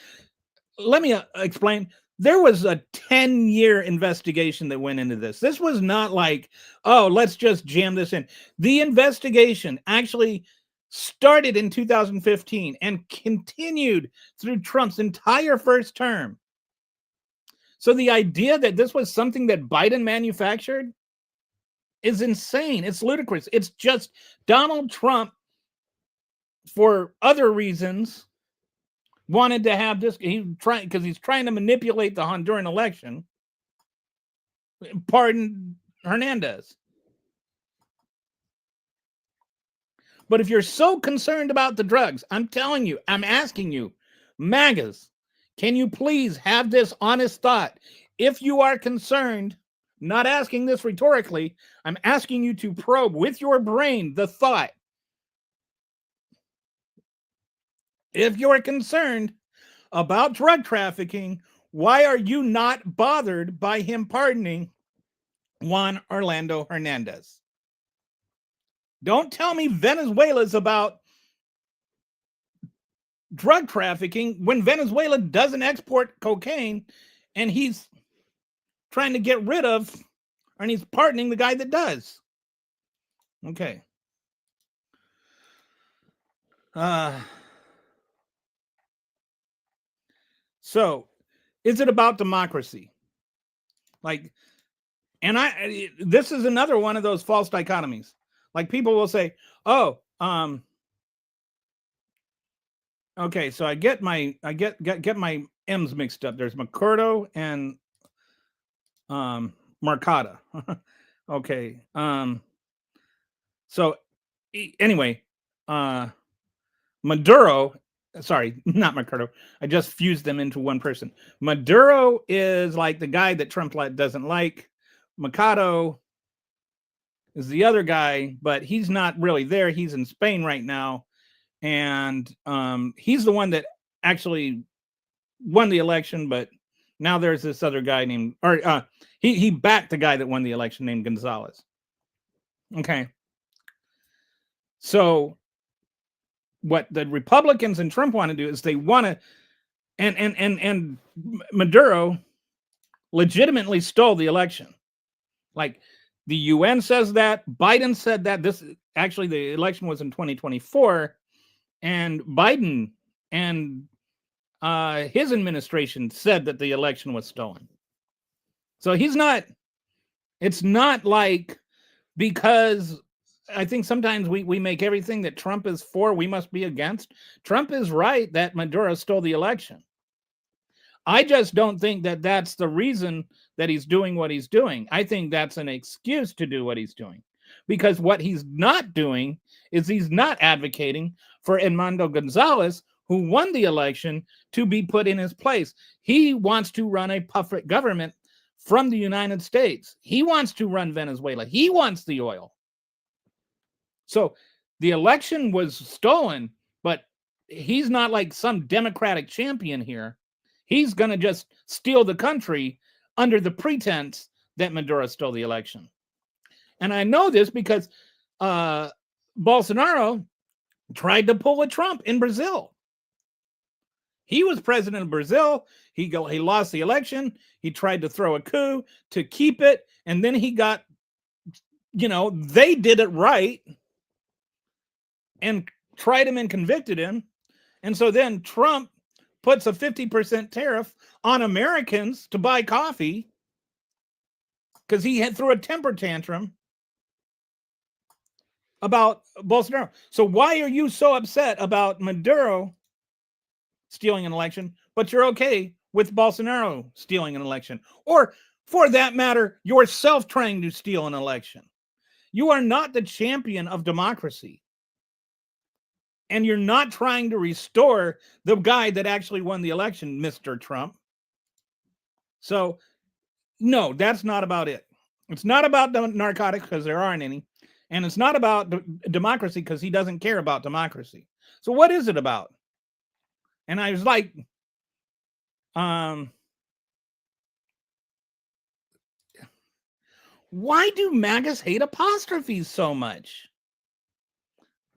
S2: Let me explain. There was a 10-year investigation that went into this. This was not like, oh, let's just jam this in. The investigation actually started in 2015 and continued through Trump's entire first term. So the idea that this was something that Biden manufactured is insane. It's ludicrous. It's just Donald Trump, for other reasons, wanted to have this. Because he's trying to manipulate the Honduran election. Pardon Hernandez. But if you're so concerned about the drugs, I'm telling you, I'm asking you, MAGAs, can you please have this honest thought? If you are concerned, not asking this rhetorically, I'm asking you to probe with your brain the thought. If you're concerned about drug trafficking, why are you not bothered by him pardoning Juan Orlando Hernandez? Don't tell me Venezuela's about drug trafficking when Venezuela doesn't export cocaine and he's trying to get rid of, and he's pardoning the guy that does. Okay. So, is it about democracy? Like, and this is another one of those false dichotomies. Like, people will say, oh, okay, so I get my M's mixed up. There's Mercado and Mercada. Okay. So anyway, Maduro, sorry, not Mercado. I just fused them into one person. Maduro is like the guy that Trump doesn't like. Mercado is the other guy, but he's not really there. He's in Spain right now. And he's the one that actually won the election, but now there's this other guy named, or he backed the guy that won the election named Gonzalez. Okay. So what the Republicans and Trump want to do is they want to, and Maduro legitimately stole the election. Like, the UN says that, Biden said that. This actually, the election was in 2024, and Biden and his administration said that the election was stolen. So it's not like, because I think sometimes we make everything that Trump is for, we must be against. Trump is right that Maduro stole the election. I just don't think that that's the reason that he's doing what he's doing. I think that's an excuse to do what he's doing, because what he's not doing is he's not advocating for Edmundo Gonzalez, who won the election to be put in his place. He wants to run a puppet government from the United States. He wants to run Venezuela. He wants the oil. So the election was stolen, but he's not like some Democratic champion here. He's going to just steal the country under the pretense that Maduro stole the election. And I know this because Bolsonaro tried to pull a Trump in Brazil. He was president of Brazil. He lost the election. He tried to throw a coup to keep it. And then he got, they did it right and tried him and convicted him. And so then Trump puts a 50% tariff on Americans to buy coffee because he threw a temper tantrum about Bolsonaro. So why are you so upset about Maduro stealing an election, but you're okay with Bolsonaro stealing an election? Or for that matter, yourself trying to steal an election. You are not the champion of democracy. And you're not trying to restore the guy that actually won the election, Mr. Trump. So, no, that's not about it. It's not about narcotics because there aren't any. And it's not about democracy because he doesn't care about democracy. So what is it about? And I was like, why do MAGAs hate apostrophes so much?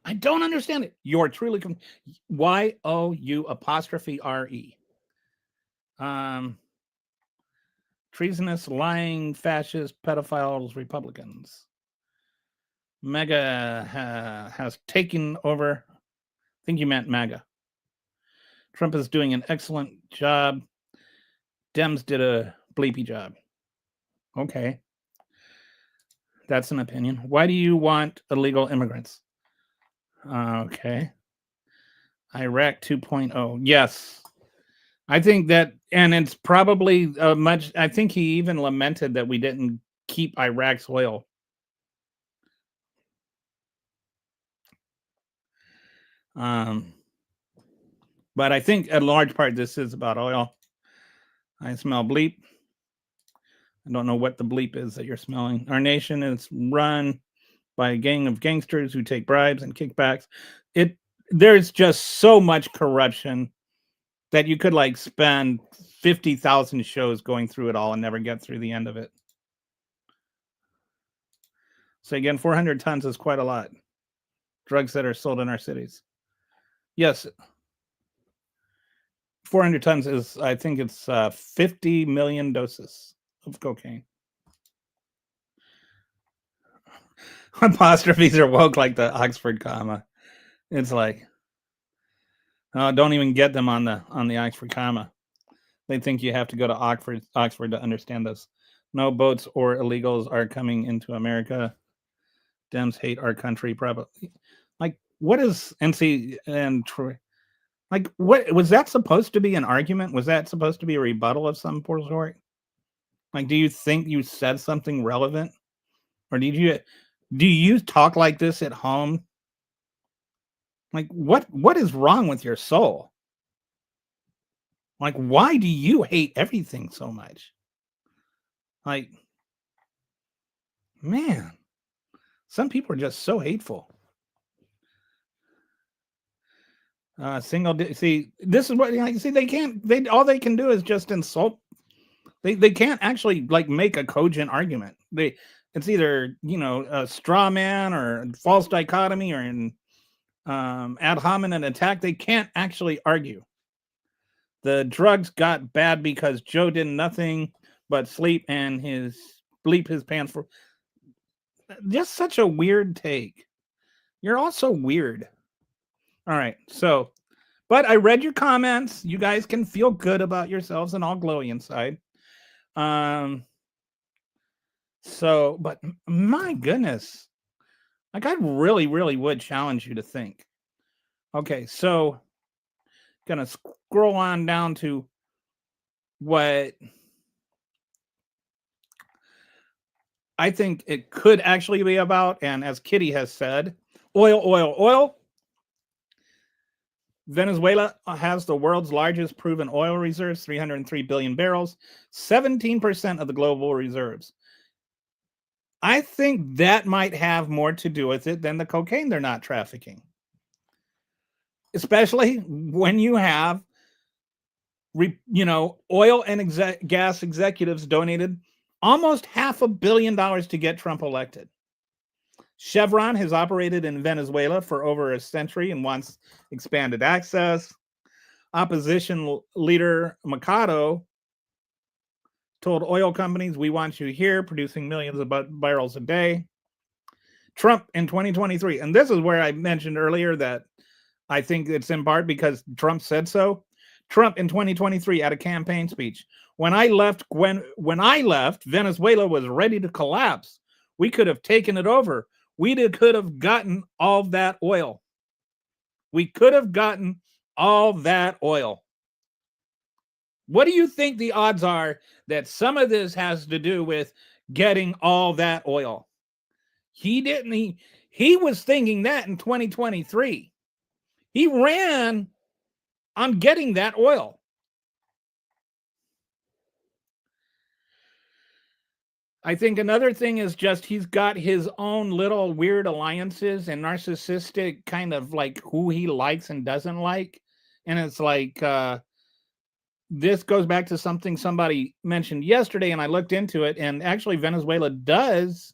S2: I don't understand it. You're truly YOU''RE. Treasonous, lying, fascist, pedophiles, Republicans. MAGA has taken over. I think you meant MAGA. Trump is doing an excellent job. Dems did a bleepy job. Okay. That's an opinion. Why do you want illegal immigrants? Okay. Iraq 2.0. Yes. I think that, and it's probably much, I think he even lamented that we didn't keep Iraq's oil. But I think a large part of this is about oil. I smell bleep. I don't know what the bleep is that you're smelling. Our nation is run by a gang of gangsters who take bribes and kickbacks. There's just so much corruption that you could like spend 50,000 shows going through it all and never get through the end of it. So again, 400 tons is quite a lot. Drugs that are sold in our cities. Yes. 400 tons is, I think it's 50 million doses of cocaine. Apostrophes are woke like the Oxford comma. It's like, oh, don't even get them on the Oxford comma. They think you have to go to Oxford to understand this. No boats or illegals are coming into America. Dems hate our country, probably. Like, what is NC and like? What was that supposed to be an argument? Was that supposed to be a rebuttal of some sort? Like, do you think you said something relevant, or do you talk like this at home? Like, what is wrong with your soul? Like, why do you hate everything so much? Like, man, some people are just so hateful. See, this is what all they can do is just insult. They can't actually like make a cogent argument. It's either a straw man or false dichotomy or an ad hominem attack. They can't actually argue. The drugs got bad because Joe did nothing but sleep and bleep his pants for. Just such a weird take. You're also weird. All right, so, but I read your comments. You guys can feel good about yourselves and all glowy inside. So, but my goodness, like I really, really would challenge you to think. Okay, so gonna scroll on down to what I think it could actually be about, and as Kitty has said, oil. Venezuela has the world's largest proven oil reserves, 303 billion barrels, 17% of the global reserves. I think that might have more to do with it than the cocaine they're not trafficking. Especially when you have, oil and gas executives donated almost $500 million to get Trump elected. Chevron has operated in Venezuela for over a century and wants expanded access. Opposition leader Mercado told oil companies, "We want you here, producing millions of barrels a day." Trump in 2023, and this is where I mentioned earlier that I think it's in part because Trump said so. Trump in 2023 at a campaign speech, when I left, Venezuela was ready to collapse. We could have taken it over. We could have gotten all that oil. We could have gotten all that oil. What do you think the odds are that some of this has to do with getting all that oil? He was thinking that in 2023. He ran on getting that oil. I think another thing is just he's got his own little weird alliances and narcissistic kind of like who he likes and doesn't like. And it's like, this goes back to something somebody mentioned yesterday, and I looked into it, and actually Venezuela does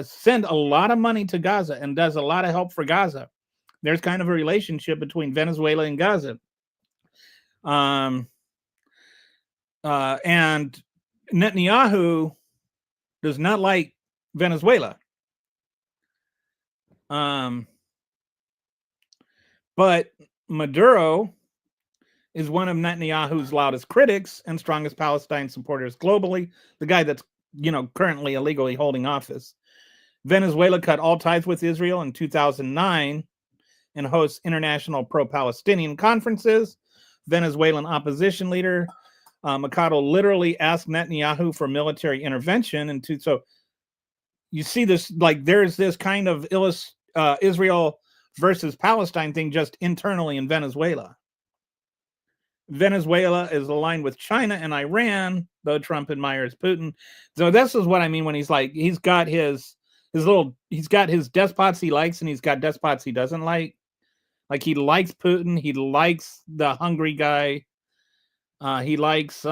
S2: send a lot of money to Gaza and does a lot of help for Gaza. There's kind of a relationship between Venezuela and Gaza. And Netanyahu does not like Venezuela. But Maduro is one of Netanyahu's loudest critics and strongest Palestine supporters globally, the guy that's, currently illegally holding office. Venezuela cut all ties with Israel in 2009 and hosts international pro-Palestinian conferences. Venezuelan opposition leader Mercado literally asked Netanyahu for military intervention. And so you see this, like there's this kind of Israel versus Palestine thing just internally in Venezuela. Venezuela is aligned with China and Iran, though Trump admires Putin. So this is what I mean when he's like, he's got his despots he likes and he's got despots he doesn't like. Like he likes Putin, he likes the hungry guy. He likes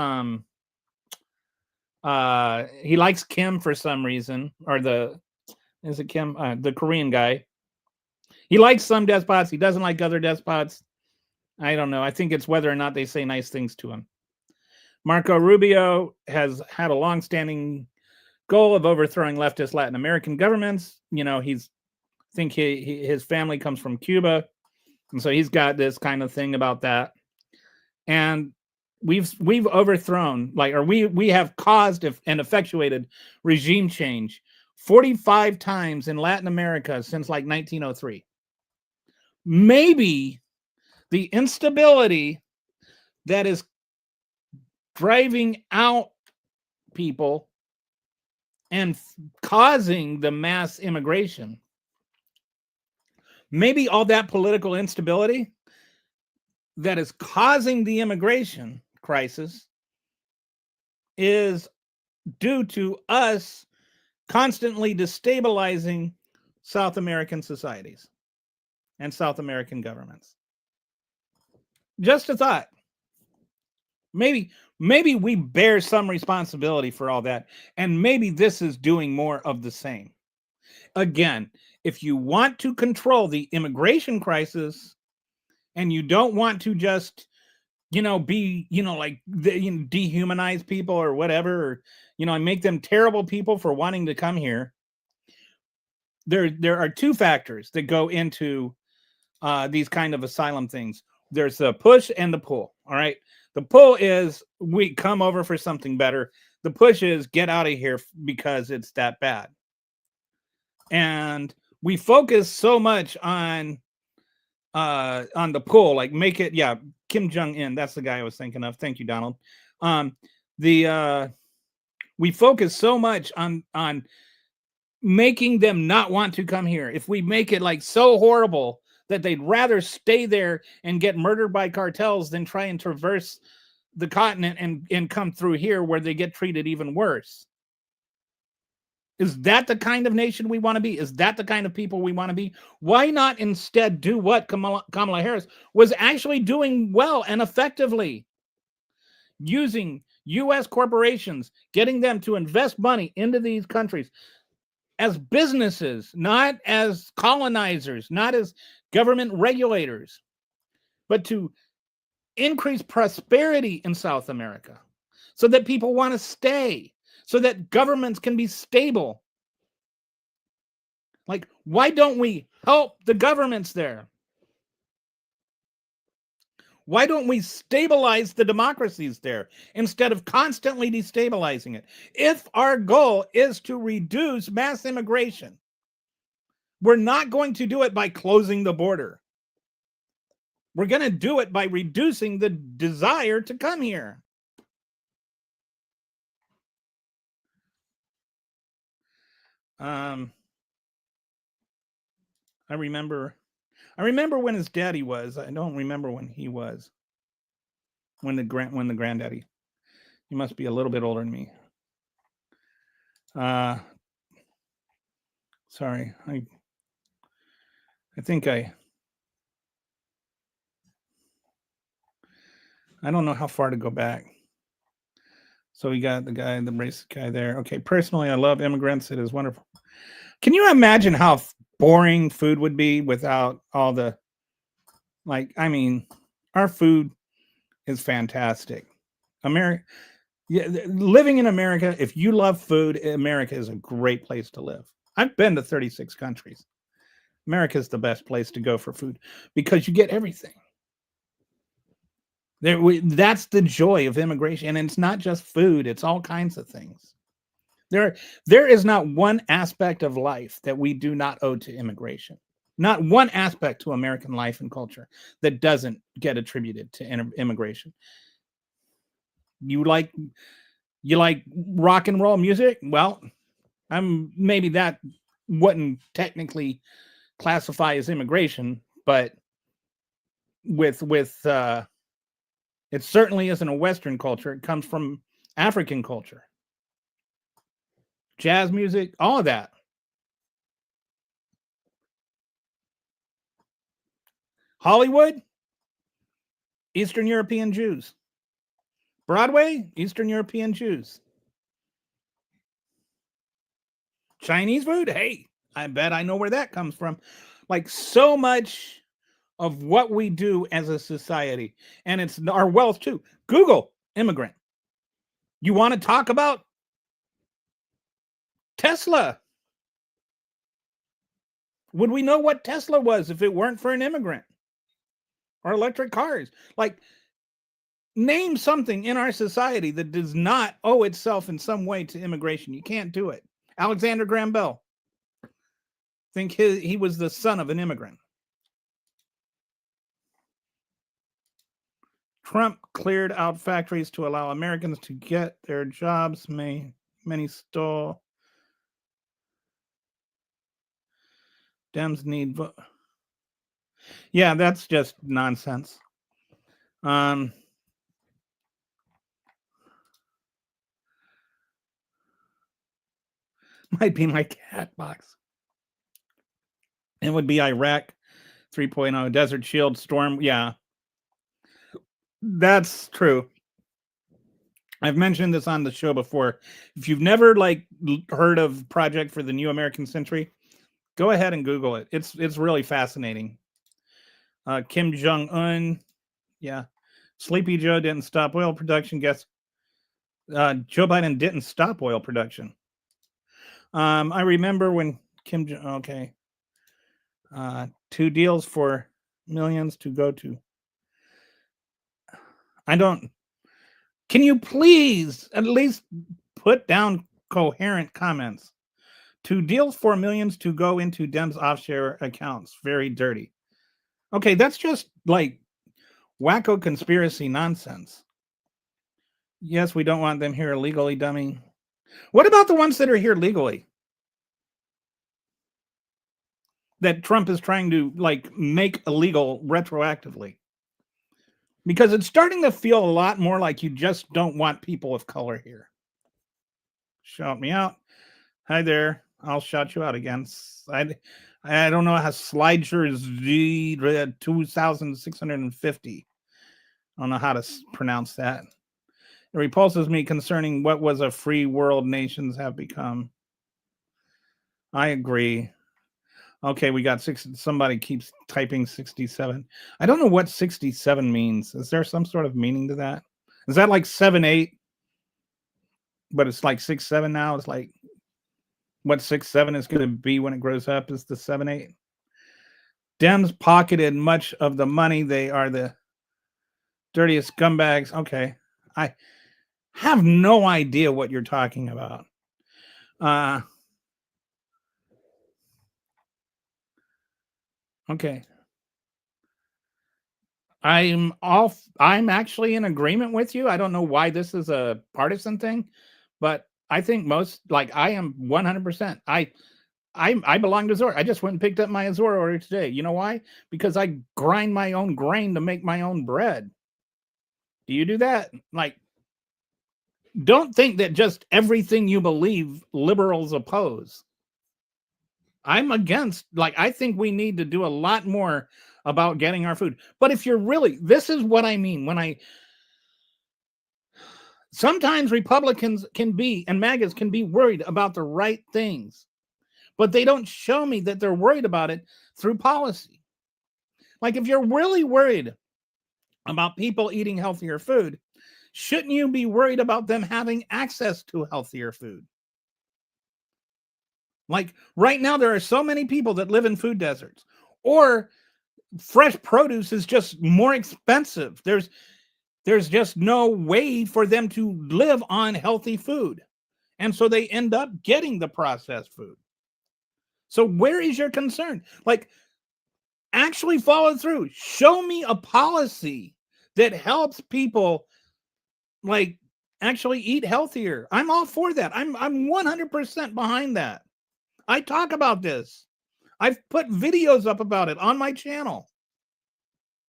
S2: Kim for some reason, or the Korean guy. He likes some despots, he doesn't like other despots. I don't know. I think it's whether or not they say nice things to him. Marco Rubio has had a long-standing goal of overthrowing leftist Latin American governments. His family comes from Cuba, and so he's got this kind of thing about that. And we've overthrown, we have caused and effectuated regime change 45 times in Latin America since 1903. Maybe the instability that is driving out people and causing the mass immigration, maybe all that political instability that is causing the immigration crisis is due to us constantly destabilizing South American societies and South American governments. Just a thought. Maybe we bear some responsibility for all that, and maybe this is doing more of the same. Again, if you want to control the immigration crisis and you don't want to just dehumanize people or whatever, or make them terrible people for wanting to come here, there are two factors that go into these kind of asylum things. There's the push and the pull. All right. The pull is we come over for something better. The push is get out of here because it's that bad. And we focus so much on the pull, like make it, Kim Jong-un. That's the guy I was thinking of. Thank you, Donald. We focus so much on making them not want to come here. If we make it so horrible that they'd rather stay there and get murdered by cartels than try and traverse the continent and come through here where they get treated even worse. Is that the kind of nation we want to be? Is that the kind of people we want to be? Why not instead do what Kamala Harris was actually doing well and effectively? Using U.S. corporations, getting them to invest money into these countries as businesses, not as colonizers, not as government regulators, but to increase prosperity in South America so that people want to stay, so that governments can be stable. Like, why don't we help the governments there? Why don't we stabilize the democracies there instead of constantly destabilizing it? If our goal is to reduce mass immigration, we're not going to do it by closing the border. We're going to do it by reducing the desire to come here. I remember when his daddy was. I don't remember when he was. When the granddaddy. He must be a little bit older than me. Sorry. I think I don't know how far to go back. So we got the racist guy there. Okay, personally, I love immigrants. It is wonderful. Can you imagine how boring food would be without all the, I mean, our food is fantastic. Living in America, if you love food, America is a great place to live. I've been to 36 countries. America is the best place to go for food because you get everything. That's the joy of immigration, and it's not just food; it's all kinds of things. There is not one aspect of life that we do not owe to immigration. Not one aspect to American life and culture that doesn't get attributed to immigration. You like rock and roll music? Well, maybe that wouldn't technically classify as immigration, but with it certainly isn't a Western culture. It comes from African culture. Jazz music, all of that. Hollywood, Eastern European Jews. Broadway, Eastern European Jews. Chinese food, hey, I bet I know where that comes from. Like, so much of what we do as a society, and it's our wealth too. Google immigrant. You want to talk about Tesla? Would we know what Tesla was if it weren't for an immigrant? Or electric cars? Like, name something in our society that does not owe itself in some way to immigration. You can't do it. Alexander Graham Bell. Think he was the son of an immigrant. Trump cleared out factories to allow Americans to get their jobs. Many stole. Dems need vote. Yeah, that's just nonsense. Might be my cat box. It would be Iraq 3.0, Desert Shield, Storm. Yeah, that's true. I've mentioned this on the show before. If you've never heard of Project for the New American Century, go ahead and Google it. It's really fascinating. Kim Jong-un, yeah. Sleepy Joe didn't stop oil production. Guess Joe Biden didn't stop oil production. I remember when okay. 2 deals for millions to go to. Can you please at least put down coherent comments? 2 deals for millions to go into Dems offshore accounts. Very dirty. Okay, that's just like wacko conspiracy nonsense. Yes, we don't want them here illegally, dummy. What about the ones that are here legally? that Trump is trying to like make illegal retroactively. Because it's starting to feel a lot more like you just don't want people of color here. Shout me out. Hi there. I'll shout you out again. I don't know how Slider Z 2650. I don't know how to pronounce that. It repulses me concerning what was a free world nations have become. I agree. Okay, we got somebody keeps typing 67. I don't know what 67 means. Is there some sort of meaning to that? Is that like 7-8? But it's like 6-7 now. It's like what 6-7 is going to be when it grows up is the 7-8. Dems pocketed much of the money. They are the dirtiest scumbags. Okay. I have no idea what you're talking about. Okay. I'm actually in agreement with you. I don't know why this is a partisan thing, but I think most, like, I am 100%. I belong to Azor. I just went and picked up my Azor order today. You know why? Because I grind my own grain to make my own bread. Do you do that? Like, don't think that just everything you believe liberals oppose. I'm against, like, I think we need to do a lot more about getting our food. But if you're really, this is what I mean when sometimes Republicans can be, and MAGAs can be worried about the right things, but they don't show me that they're worried about it through policy. Like, if you're really worried about people eating healthier food, shouldn't you be worried about them having access to healthier food? Like right now, there are so many people that live in food deserts, or fresh produce is just more expensive. There's just no way for them to live on healthy food. And so they end up getting the processed food. So where is your concern? Like, actually follow through. Show me a policy that helps people like actually eat healthier. I'm all for that. I'm 100% behind that. I talk about this. I've put videos up about it on my channel.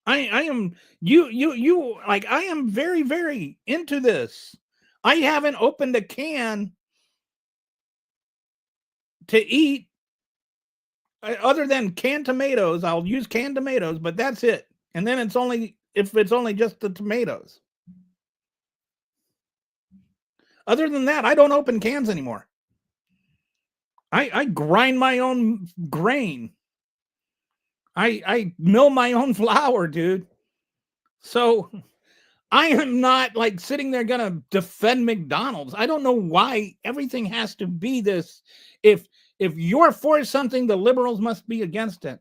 S2: I am you like I am very, very into this. I haven't opened a can to eat other than canned tomatoes. I'll use canned tomatoes, but that's it. And then it's only if it's only just the tomatoes. Other than that, I don't open cans anymore. I grind my own grain. I mill my own flour, dude. So I am not like sitting there gonna defend McDonald's. I don't know why everything has to be this. If you're for something, the liberals must be against it.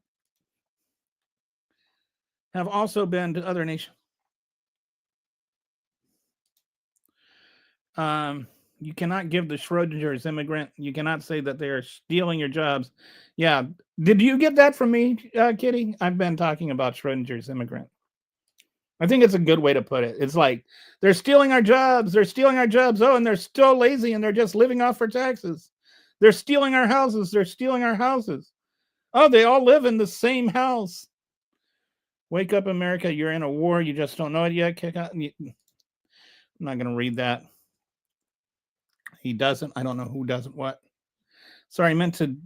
S2: Have also been to other nations. You cannot give the Schrodinger's immigrant. You cannot say that they are stealing your jobs. Yeah. Did you get that from me, Kitty? I've been talking about Schrodinger's immigrant. I think it's a good way to put it. It's like, they're stealing our jobs. They're stealing our jobs. Oh, and they're still lazy and they're just living off for taxes. They're stealing our houses. They're stealing our houses. Oh, they all live in the same house. Wake up, America. You're in a war. You just don't know it yet. I'm not going to read that. He doesn't. I don't know who doesn't what. Sorry, I meant to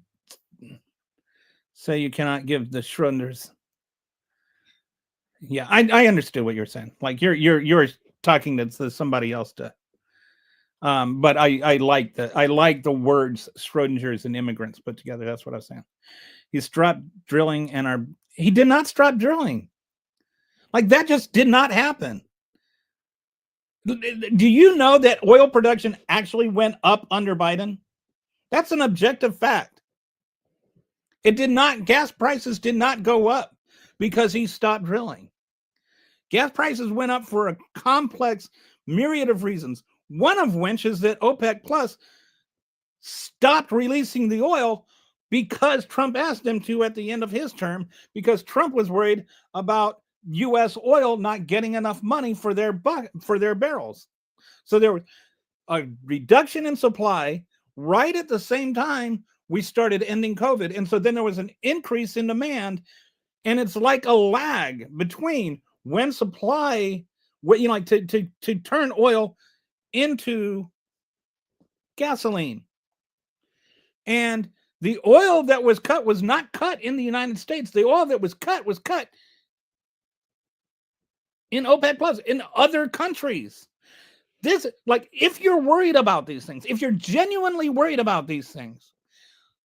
S2: say you cannot give the Schrodinger's. Yeah, I understood what you're saying. Like you're talking to somebody else to. But I like the words Schrodinger's and immigrants put together. That's what I was saying. He stopped drilling he did not stop drilling. Like that just did not happen. Do you know that oil production actually went up under Biden? That's an objective fact. It did not. Gas prices did not go up because he stopped drilling. Gas prices went up for a complex myriad of reasons, one of which is that OPEC Plus stopped releasing the oil because Trump asked them to at the end of his term, because Trump was worried about U.S. oil not getting enough money for their barrels. So there was a reduction in supply right at the same time we started ending COVID. And so then there was an increase in demand, and it's like a lag between when supply, like to turn oil into gasoline. And the oil that was cut was not cut in the United States. The oil that was cut in OPEC Plus, in other countries. This, like, if you're worried about these things, if you're genuinely worried about these things,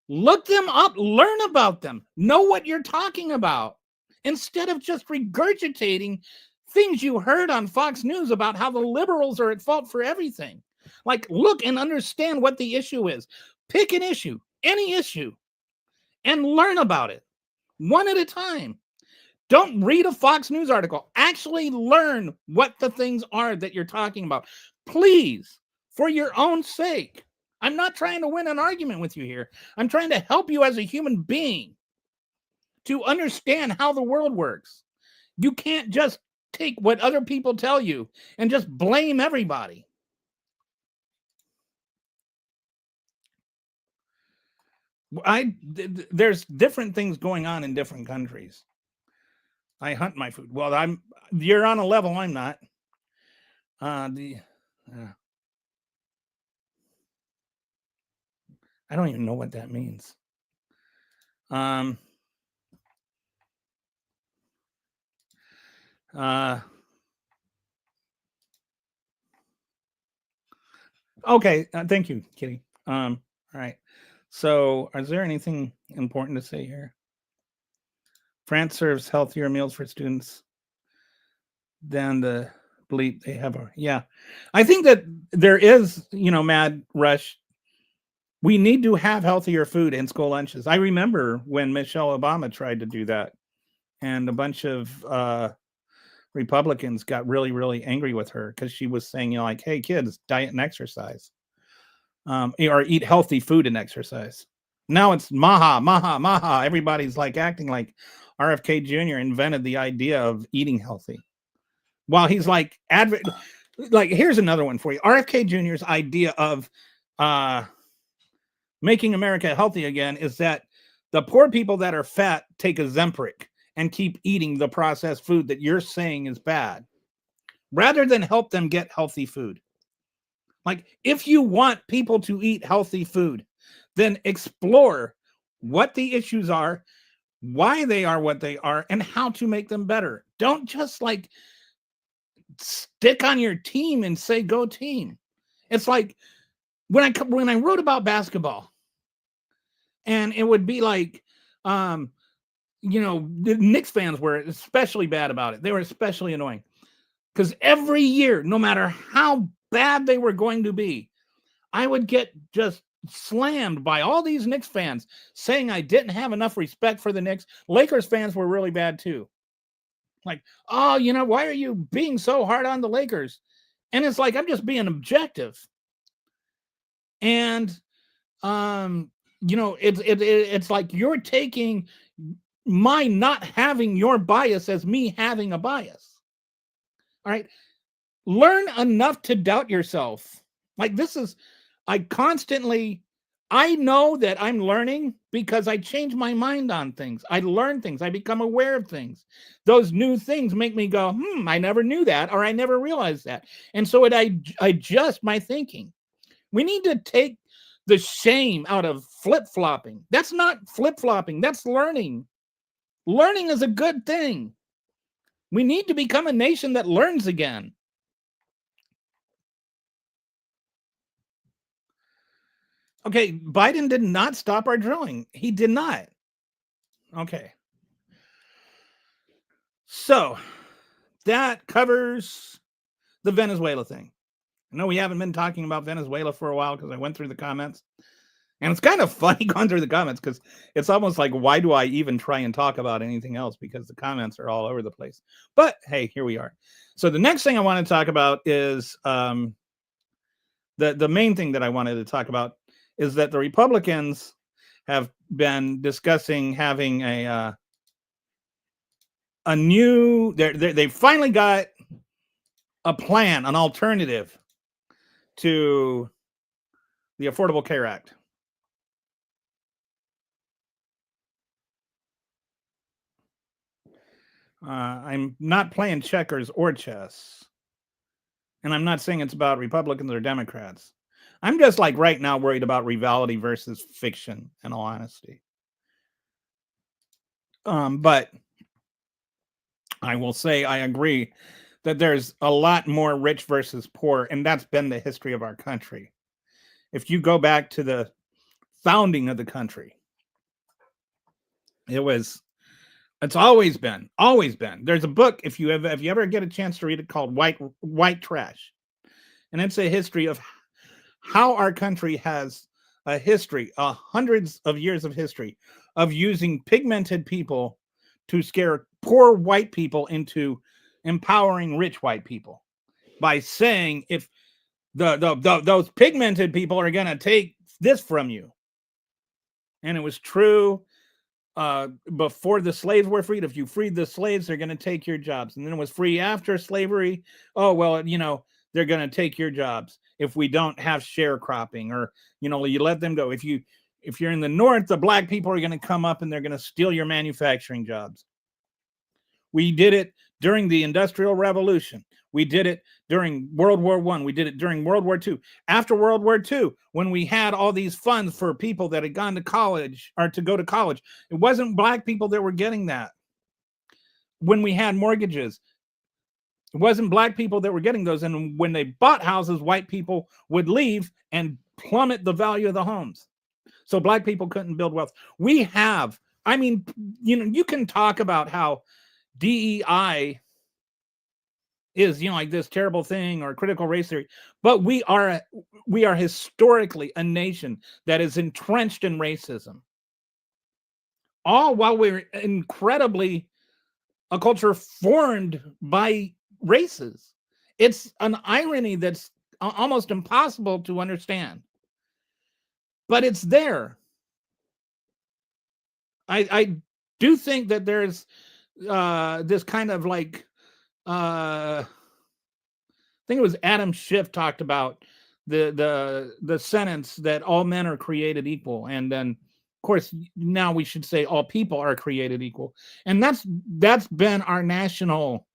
S2: look them up, learn about them, know what you're talking about, instead of just regurgitating things you heard on Fox News about how the liberals are at fault for everything. Like, look and understand what the issue is. Pick an issue, any issue, and learn about it one at a time. Don't read a Fox News article. Actually learn what the things are that you're talking about. Please, for your own sake. I'm not trying to win an argument with you here. I'm trying to help you as a human being to understand how the world works. You can't just take what other people tell you and just blame everybody. There's different things going on in different countries. I hunt my food. Well, you're on a level I'm not. I don't even know what that means. Okay, thank you, Kitty. All right. So, is there anything important to say here? France serves healthier meals for students than the bleep they have. Yeah, I think that there is, Mad Rush. We need to have healthier food in school lunches. I remember when Michelle Obama tried to do that, and a bunch of Republicans got really, really angry with her because she was saying, like, hey, kids, diet and exercise, or eat healthy food and exercise. Now it's maha, maha, maha. Everybody's like acting like RFK Jr. invented the idea of eating healthy. While he's like, here's another one for you. RFK Jr.'s idea of making America healthy again is that the poor people that are fat take Ozempic and keep eating the processed food that you're saying is bad, rather than help them get healthy food. Like, if you want people to eat healthy food, then explore what the issues are, why they are what they are, and how to make them better. Don't just like stick on your team and say, go team. It's like when I wrote about basketball, and it would be like, the Knicks fans were especially bad about it. They were especially annoying because every year, no matter how bad they were going to be, I would get just slammed by all these Knicks fans saying I didn't have enough respect for the Knicks. Lakers fans were really bad too. Like, oh, why are you being so hard on the Lakers? And it's like, I'm just being objective. And, it's like you're taking my not having your bias as me having a bias. All right. Learn enough to doubt yourself. Like, I know that I'm learning because I change my mind on things. I learn things. I become aware of things. Those new things make me go, I never knew that, or I never realized that. And so I adjust my thinking. We need to take the shame out of flip-flopping. That's not flip-flopping. That's learning. Learning is a good thing. We need to become a nation that learns again. Okay, Biden did not stop our drilling. He did not. Okay. So that covers the Venezuela thing. I know we haven't been talking about Venezuela for a while because I went through the comments. And it's kind of funny going through the comments because it's almost like, why do I even try and talk about anything else? Because the comments are all over the place. But hey, here we are. So the next thing I want to talk about is the main thing that I wanted to talk about is that the Republicans have been discussing having a new. They finally got a plan, an alternative to the Affordable Care Act. I'm not playing checkers or chess. And I'm not saying it's about Republicans or Democrats. I'm just like right now worried about reality versus fiction, in all honesty. But I will say I agree that there's a lot more rich versus poor, and that's been the history of our country. If you go back to the founding of the country, it's always been. There's a book if you ever get a chance to read it called White Trash, and it's a history of how our country has a history, hundreds of years of history of using pigmented people to scare poor white people into empowering rich white people by saying if those pigmented people are going to take this from you. And it was true before the slaves were freed. If you freed the slaves, they're going to take your jobs. And then it was free after slavery. Oh, well, they're going to take your jobs if we don't have sharecropping, or, you let them go. If you're in the North, the black people are going to come up and they're going to steal your manufacturing jobs. We did it during the Industrial Revolution. We did it during World War I. We did it during World War II. After World War II, when we had all these funds for people that had gone to college or to go to college, it wasn't black people that were getting that. When we had mortgages, it wasn't black people that were getting those. And when they bought houses, white people would leave and plummet the value of the homes. So black people couldn't build wealth. You can talk about how DEI is, like this terrible thing, or critical race theory, but we are historically a nation that is entrenched in racism, all while we're incredibly a culture formed by races. It's an irony that's almost impossible to understand, but it's there. I do think that there's this kind of like I think it was Adam Schiff talked about the sentence that all men are created equal, and then of course now we should say all people are created equal, and that's been our national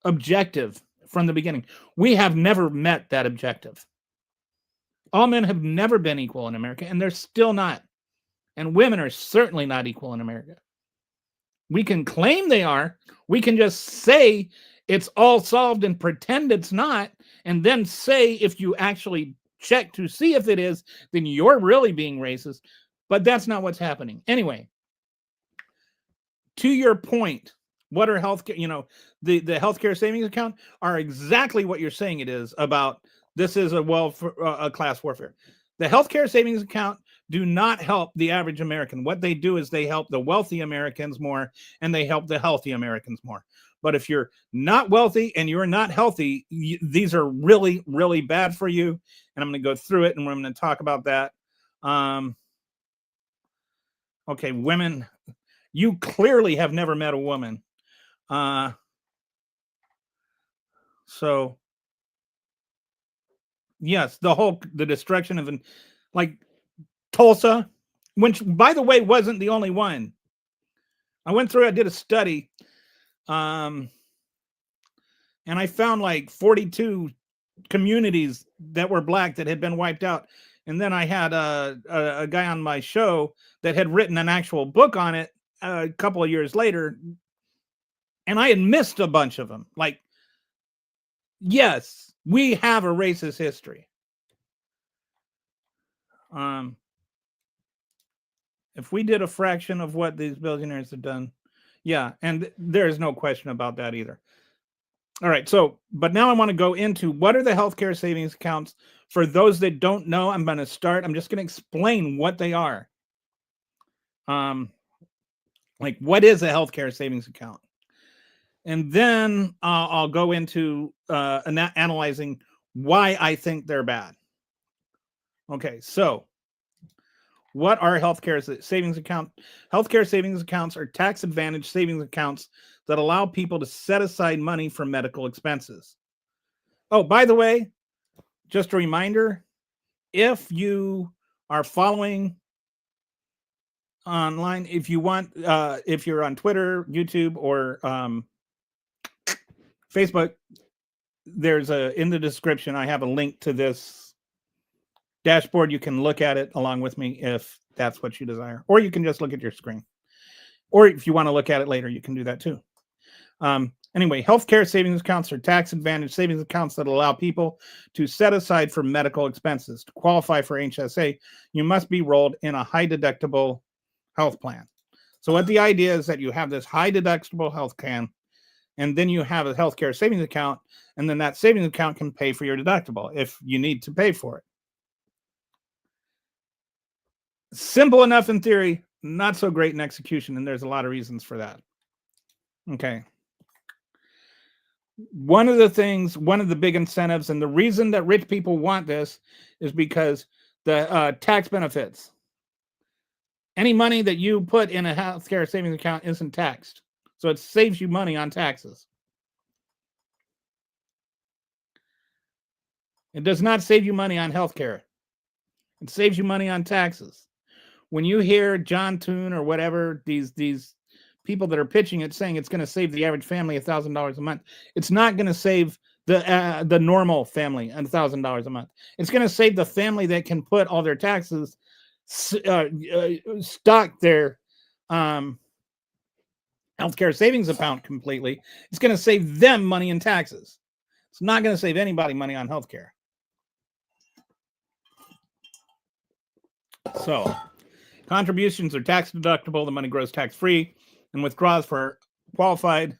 S2: objective from the beginning. We have never met that objective. All men have never been equal in America, and they're still not. And women are certainly not equal in America. We can claim they are. We can just say it's all solved and pretend it's not, and then say if you actually check to see if it is, then you're really being racist. But that's not what's happening. Anyway, to your point, what are healthcare? The healthcare savings account are exactly what you're saying it is about. This is a class warfare. The healthcare savings account do not help the average American. What they do is they help the wealthy Americans more, and they help the healthy Americans more. But if you're not wealthy and you're not healthy, these are really, really bad for you. And I'm going to go through it, and we're going to talk about that. Okay, women, you clearly have never met a woman. So yes, the destruction of like Tulsa, which by the way wasn't the only one. I did a study, and I found like 42 communities that were black that had been wiped out. And then I had a guy on my show that had written an actual book on it a couple of years later, and I had missed a bunch of them. Like, yes, we have a racist history. If we did a fraction of what these billionaires have done, yeah, and there's no question about that either. All right, but now I want to go into what are the healthcare savings accounts. For those that don't know, I'm just going to explain what they are. Like, what is a healthcare savings account? And then I'll go into analyzing why I think they're bad. Okay, so what are healthcare savings accounts? Healthcare savings accounts are tax advantage savings accounts that allow people to set aside money for medical expenses. Oh, by the way, just a reminder, if you are following online. If you want, if you're on Twitter, YouTube, or Facebook, there's in the description, I have a link to this dashboard. You can look at it along with me if that's what you desire, or you can just look at your screen. Or if you want to look at it later, you can do that too. Anyway, healthcare savings accounts are tax advantage savings accounts that allow people to set aside for medical expenses. To qualify for HSA, you must be enrolled in a high deductible health plan. So what the idea is that you have this high deductible health plan, and then you have a healthcare savings account, and then that savings account can pay for your deductible if you need to pay for it. Simple enough in theory, not so great in execution, and there's a lot of reasons for that. Okay. One of the big incentives, and the reason that rich people want this is because the tax benefits. Any money that you put in a healthcare savings account isn't taxed. So it saves you money on taxes. It does not save you money on healthcare. It saves you money on taxes. When you hear John Toon or whatever, these people that are pitching it saying it's going to save the average family $1,000 a month, it's not going to save the normal family $1,000 a month. It's going to save the family that can put all their taxes, stock their healthcare savings account completely. It's going to save them money in taxes. It's not going to save anybody money on healthcare. So contributions are tax deductible. The money grows tax free, and withdrawals for qualified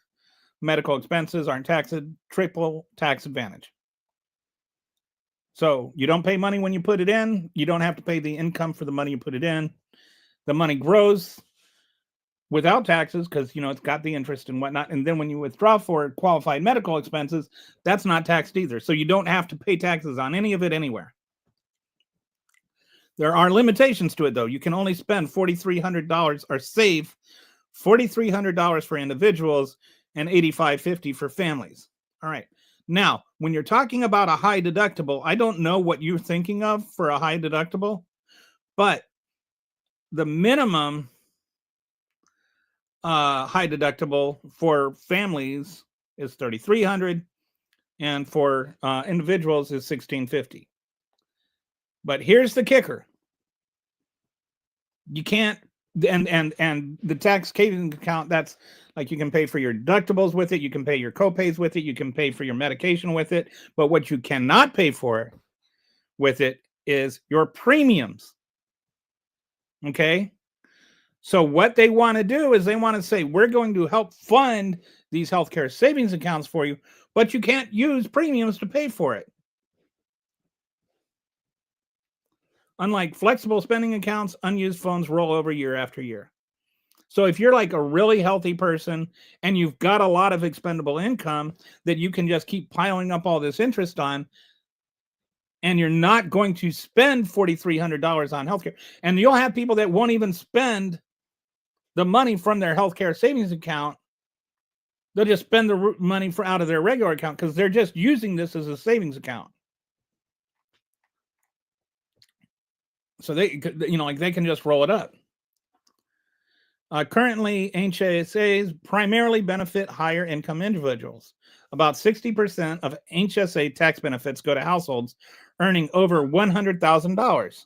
S2: medical expenses aren't taxed. Triple tax advantage. So you don't pay money when you put it in. You don't have to pay the income for the money you put it in. The money grows without taxes because, it's got the interest and whatnot. And then when you withdraw for qualified medical expenses, that's not taxed either. So you don't have to pay taxes on any of it anywhere. There are limitations to it, though. You can only spend $4,300 or save $4,300 for individuals and $8,550 for families. All right. Now, when you're talking about a high deductible, I don't know what you're thinking of for a high deductible, but the minimum high deductible for families is $3,300, and for individuals is $1,650. But here's the kicker: you can't, and the tax savings account, that's like you can pay for your deductibles with it, you can pay your copays with it, you can pay for your medication with it, but what you cannot pay for with it is your premiums. Okay? So what they want to do is they want to say, we're going to help fund these healthcare savings accounts for you, but you can't use premiums to pay for it. Unlike flexible spending accounts, unused funds roll over year after year. So if you're like a really healthy person and you've got a lot of expendable income that you can just keep piling up all this interest on, and you're not going to spend $4,300 on healthcare, and you'll have people that won't even spend the money from their healthcare savings account. They'll just spend the money out of their regular account because they're just using this as a savings account. So they can just roll it up. Currently, HSAs primarily benefit higher income individuals. About 60% of HSA tax benefits go to households earning over $100,000.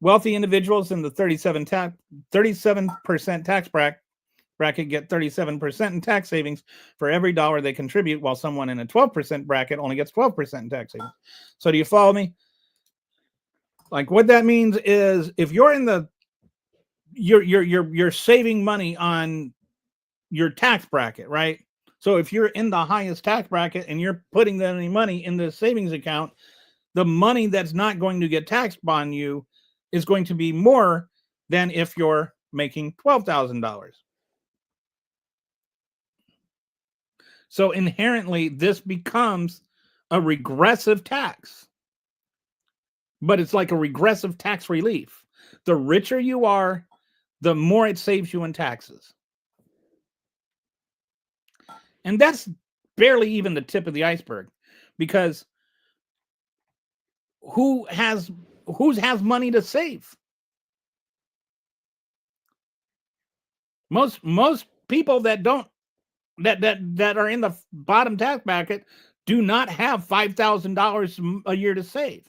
S2: Wealthy individuals in the 37% tax bracket get 37% in tax savings for every dollar they contribute, while someone in a 12% bracket only gets 12% in tax savings. So do you follow me? Like, what that means is if you're in the you're saving money on your tax bracket, right? So if you're in the highest tax bracket and you're putting any money in the savings account, the money that's not going to get taxed on you is going to be more than if you're making $12,000. So inherently, this becomes a regressive tax, but it's like a regressive tax relief. The richer you are, the more it saves you in taxes. And that's barely even the tip of the iceberg, because who has money to save? Most people that don't that are in the bottom tax bracket do not have $5,000 a year to save.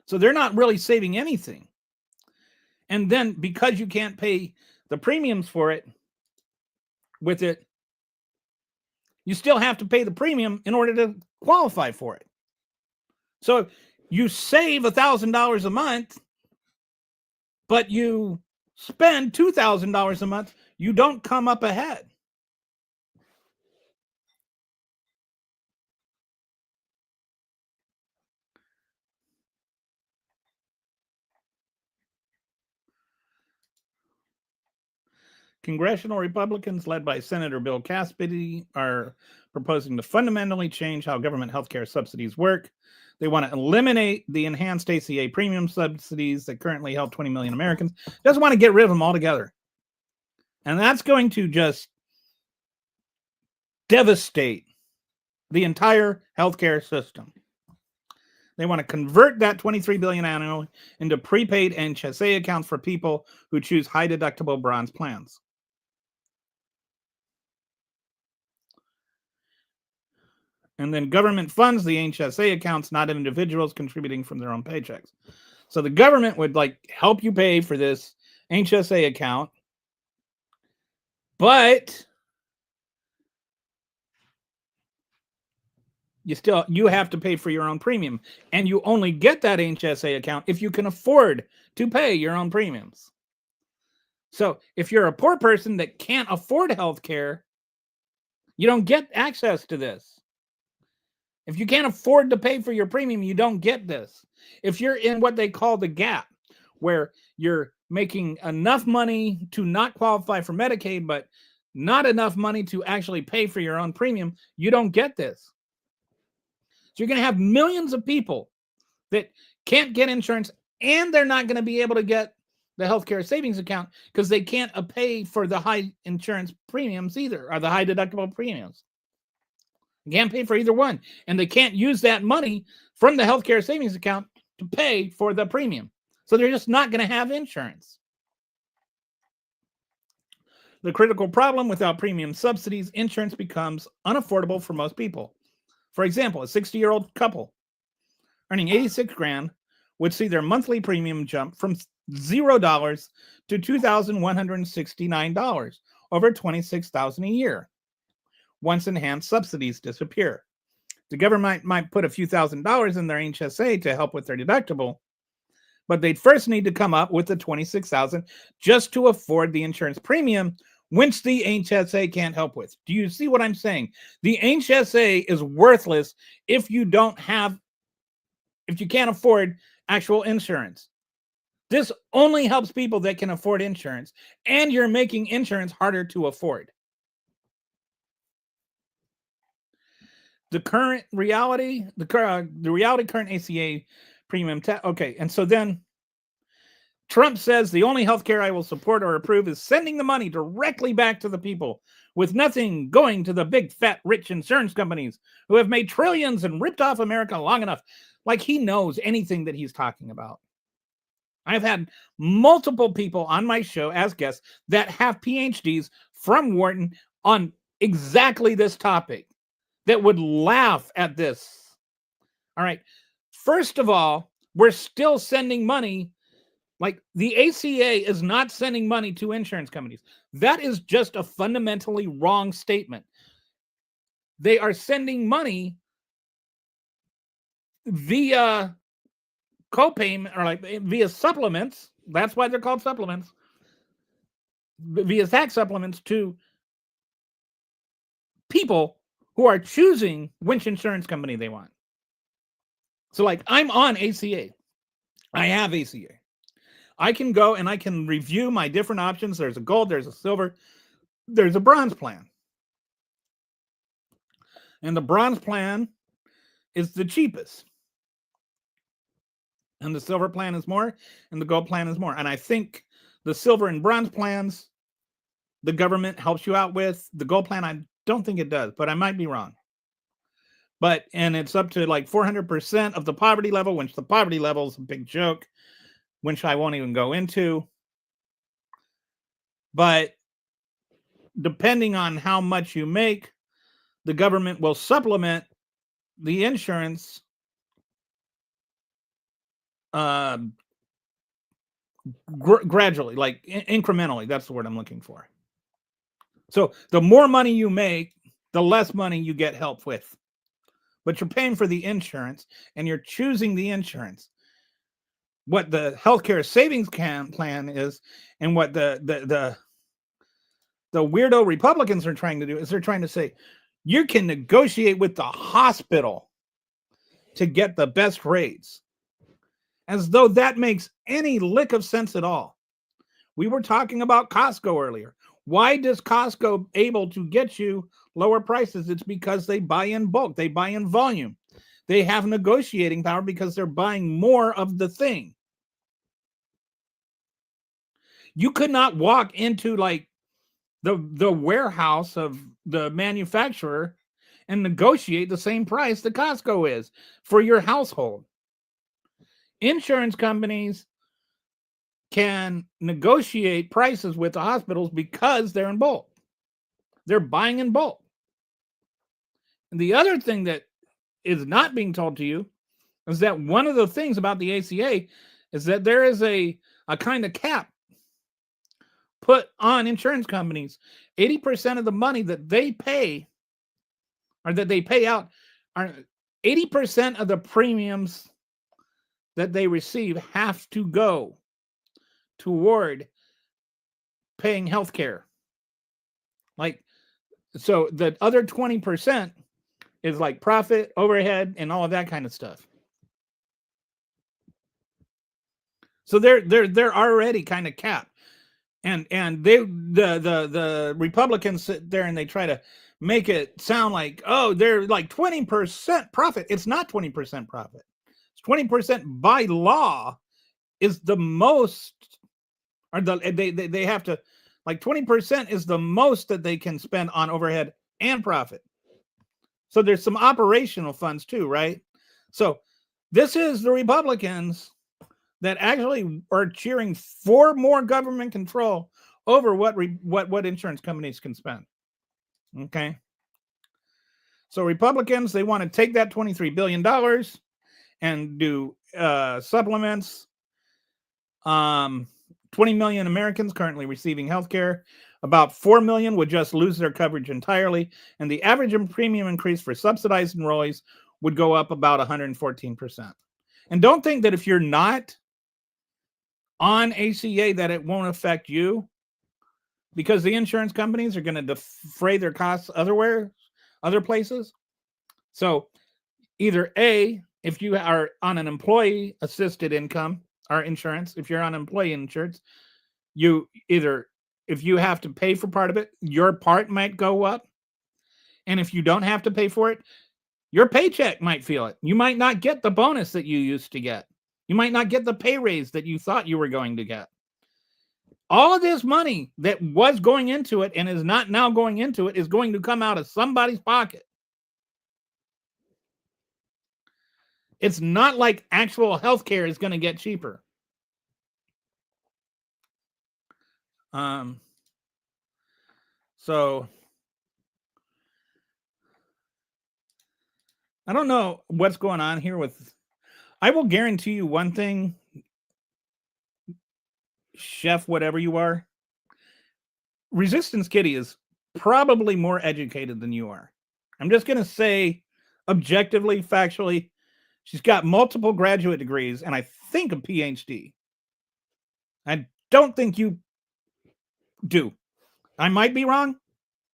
S2: So they're not really saving anything. And then because you can't pay the premiums for it with it, you still have to pay the premium in order to qualify for it. So you save $1,000 a month, but you spend $2,000 a month, you don't come up ahead. Congressional Republicans led by Senator Bill Cassidy are proposing to fundamentally change how government healthcare subsidies work. They want to eliminate the enhanced ACA premium subsidies that currently help 20 million Americans. Just want to get rid of them altogether. And that's going to just devastate the entire healthcare system. They want to convert that $23 billion annually into prepaid HSA accounts for people who choose high deductible bronze plans. And then government funds the HSA accounts, not individuals contributing from their own paychecks. So the government would help you pay for this HSA account, but you have to pay for your own premium, and you only get that HSA account if you can afford to pay your own premiums. So if you're a poor person that can't afford health care, you don't get access to this. If you can't afford to pay for your premium, you don't get this. If you're in what they call the gap, where you're making enough money to not qualify for Medicaid, but not enough money to actually pay for your own premium, you don't get this. So you're going to have millions of people that can't get insurance, and they're not going to be able to get the healthcare savings account because they can't pay for the high insurance premiums either, or the high deductible premiums. They can't pay for either one, and they can't use that money from the healthcare savings account to pay for the premium. So they're just not going to have insurance. The critical problem: without premium subsidies, insurance becomes unaffordable for most people. For example, a 60-year-old couple earning $86,000 would see their monthly premium jump from $0 to $2,169, over $26,000 a year, once enhanced subsidies disappear. The government might put a few $1,000s in their HSA to help with their deductible, but they'd first need to come up with the $26,000 just to afford the insurance premium, which the HSA can't help with. Do you see what I'm saying? The HSA is worthless if you can't afford actual insurance. This only helps people that can afford insurance, and you're making insurance harder to afford. The current reality, current ACA premium okay, and so then Trump says the only healthcare I will support or approve is sending the money directly back to the people, with nothing going to the big fat rich insurance companies who have made trillions and ripped off America long enough. Like he knows anything that he's talking about. I've had multiple people on my show as guests that have PhDs from Wharton on exactly this topic that would laugh at this. All right. First of all, we're still sending money. Like the ACA is not sending money to insurance companies. That is just a fundamentally wrong statement. They are sending money via copayment, or via supplements. That's why they're called supplements. Via tax supplements to people who are choosing which insurance company they want. So I'm on ACA. I have ACA. I can go and I can review my different options. There's a gold, there's a silver, there's a bronze plan. And the bronze plan is the cheapest. And the silver plan is more, and the gold plan is more. And I think the silver and bronze plans, the government helps you out with. The gold plan, I don't think it does, but I might be wrong. And it's up to 400% of the poverty level, which the poverty level is a big joke, which I won't even go into. But depending on how much you make, the government will supplement the insurance gradually, like incrementally. That's the word I'm looking for. So the more money you make, the less money you get help with. But you're paying for the insurance and you're choosing the insurance. What the healthcare savings plan is, and what the weirdo Republicans are trying to do is they're trying to say you can negotiate with the hospital to get the best rates, as though that makes any lick of sense at all. We were talking about Costco earlier. Why does Costco able to get you lower prices? It's because they buy in bulk, they buy in volume. They have negotiating power because they're buying more of the thing. You could not walk into like the warehouse of the manufacturer and negotiate the same price that Costco is for your household. Insurance companies can negotiate prices with the hospitals because they're in bulk. They're buying in bulk. And the other thing that is not being told to you is that one of the things about the ACA is that there is a kind of cap put on insurance companies. 80% of the money that they pay or that they pay out are 80% of the premiums that they receive have to go toward paying health care. Like, so the other 20% is like profit, overhead, and all of that kind of stuff. So they're already kind of capped. And the Republicans sit there and they try to make it sound like, oh, they're like 20% profit. It's not 20% profit. It's 20% by law is the most, or they have to, like 20% is the most that they can spend on overhead and profit. So there's some operational funds too, right? So this is the Republicans that actually are cheering for more government control over what insurance companies can spend. Okay. So Republicans, they want to take that $23 billion and do supplements. 20 million Americans currently receiving health care. About 4 million would just lose their coverage entirely. And the average premium increase for subsidized enrollees would go up about 114%. And don't think that if you're not on ACA that it won't affect you, because the insurance companies are going to defray their costs other places. So either A, if you are on an employee assisted income or insurance, if you're on employee insurance, you either, if you have to pay for part of it, your part might go up. And if you don't have to pay for it, your paycheck might feel it. You might not get the bonus that you used to get. You might not get the pay raise that you thought you were going to get. All of this money that was going into it and is not now going into it is going to come out of somebody's pocket. It's not like actual healthcare is going to get cheaper. So I don't know what's going on here with, I will guarantee you one thing, Chef, whatever you are, Resistance Kitty is probably more educated than you are. I'm just going to say objectively, factually, she's got multiple graduate degrees and I think a PhD. I don't think you do. I might be wrong,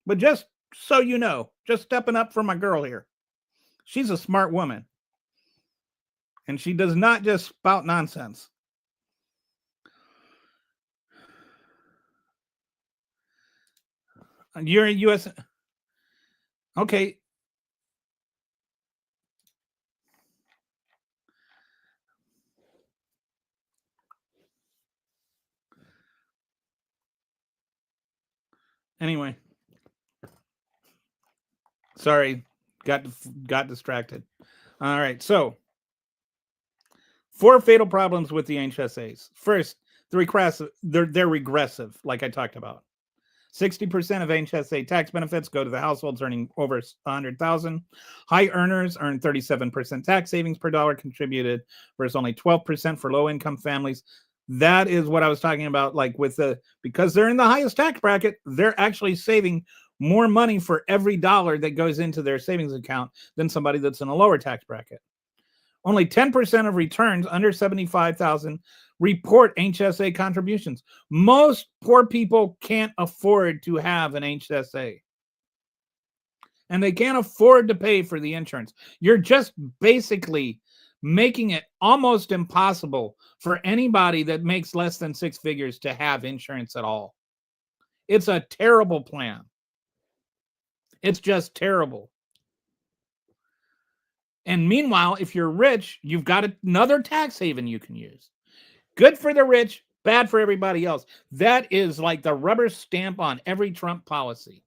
S2: but just so you know, just stepping up for my girl here. She's a smart woman. And she does not just spout nonsense. You're in U.S. Okay. Anyway. Sorry. Got distracted. All right. So 4 fatal problems with the HSAs. First, they're regressive, like I talked about. 60% of HSA tax benefits go to the households earning over 100,000. High earners earn 37% tax savings per dollar contributed, versus only 12% for low-income families. That is what I was talking about, like with because they're in the highest tax bracket, they're actually saving more money for every dollar that goes into their savings account than somebody that's in a lower tax bracket. Only 10% of returns under 75,000 report HSA contributions. Most poor people can't afford to have an HSA. And they can't afford to pay for the insurance. You're just basically making it almost impossible for anybody that makes less than 6 figures to have insurance at all. It's a terrible plan. It's just terrible. And meanwhile, if you're rich, you've got another tax haven you can use. Good for the rich, bad for everybody else. That is like the rubber stamp on every Trump policy.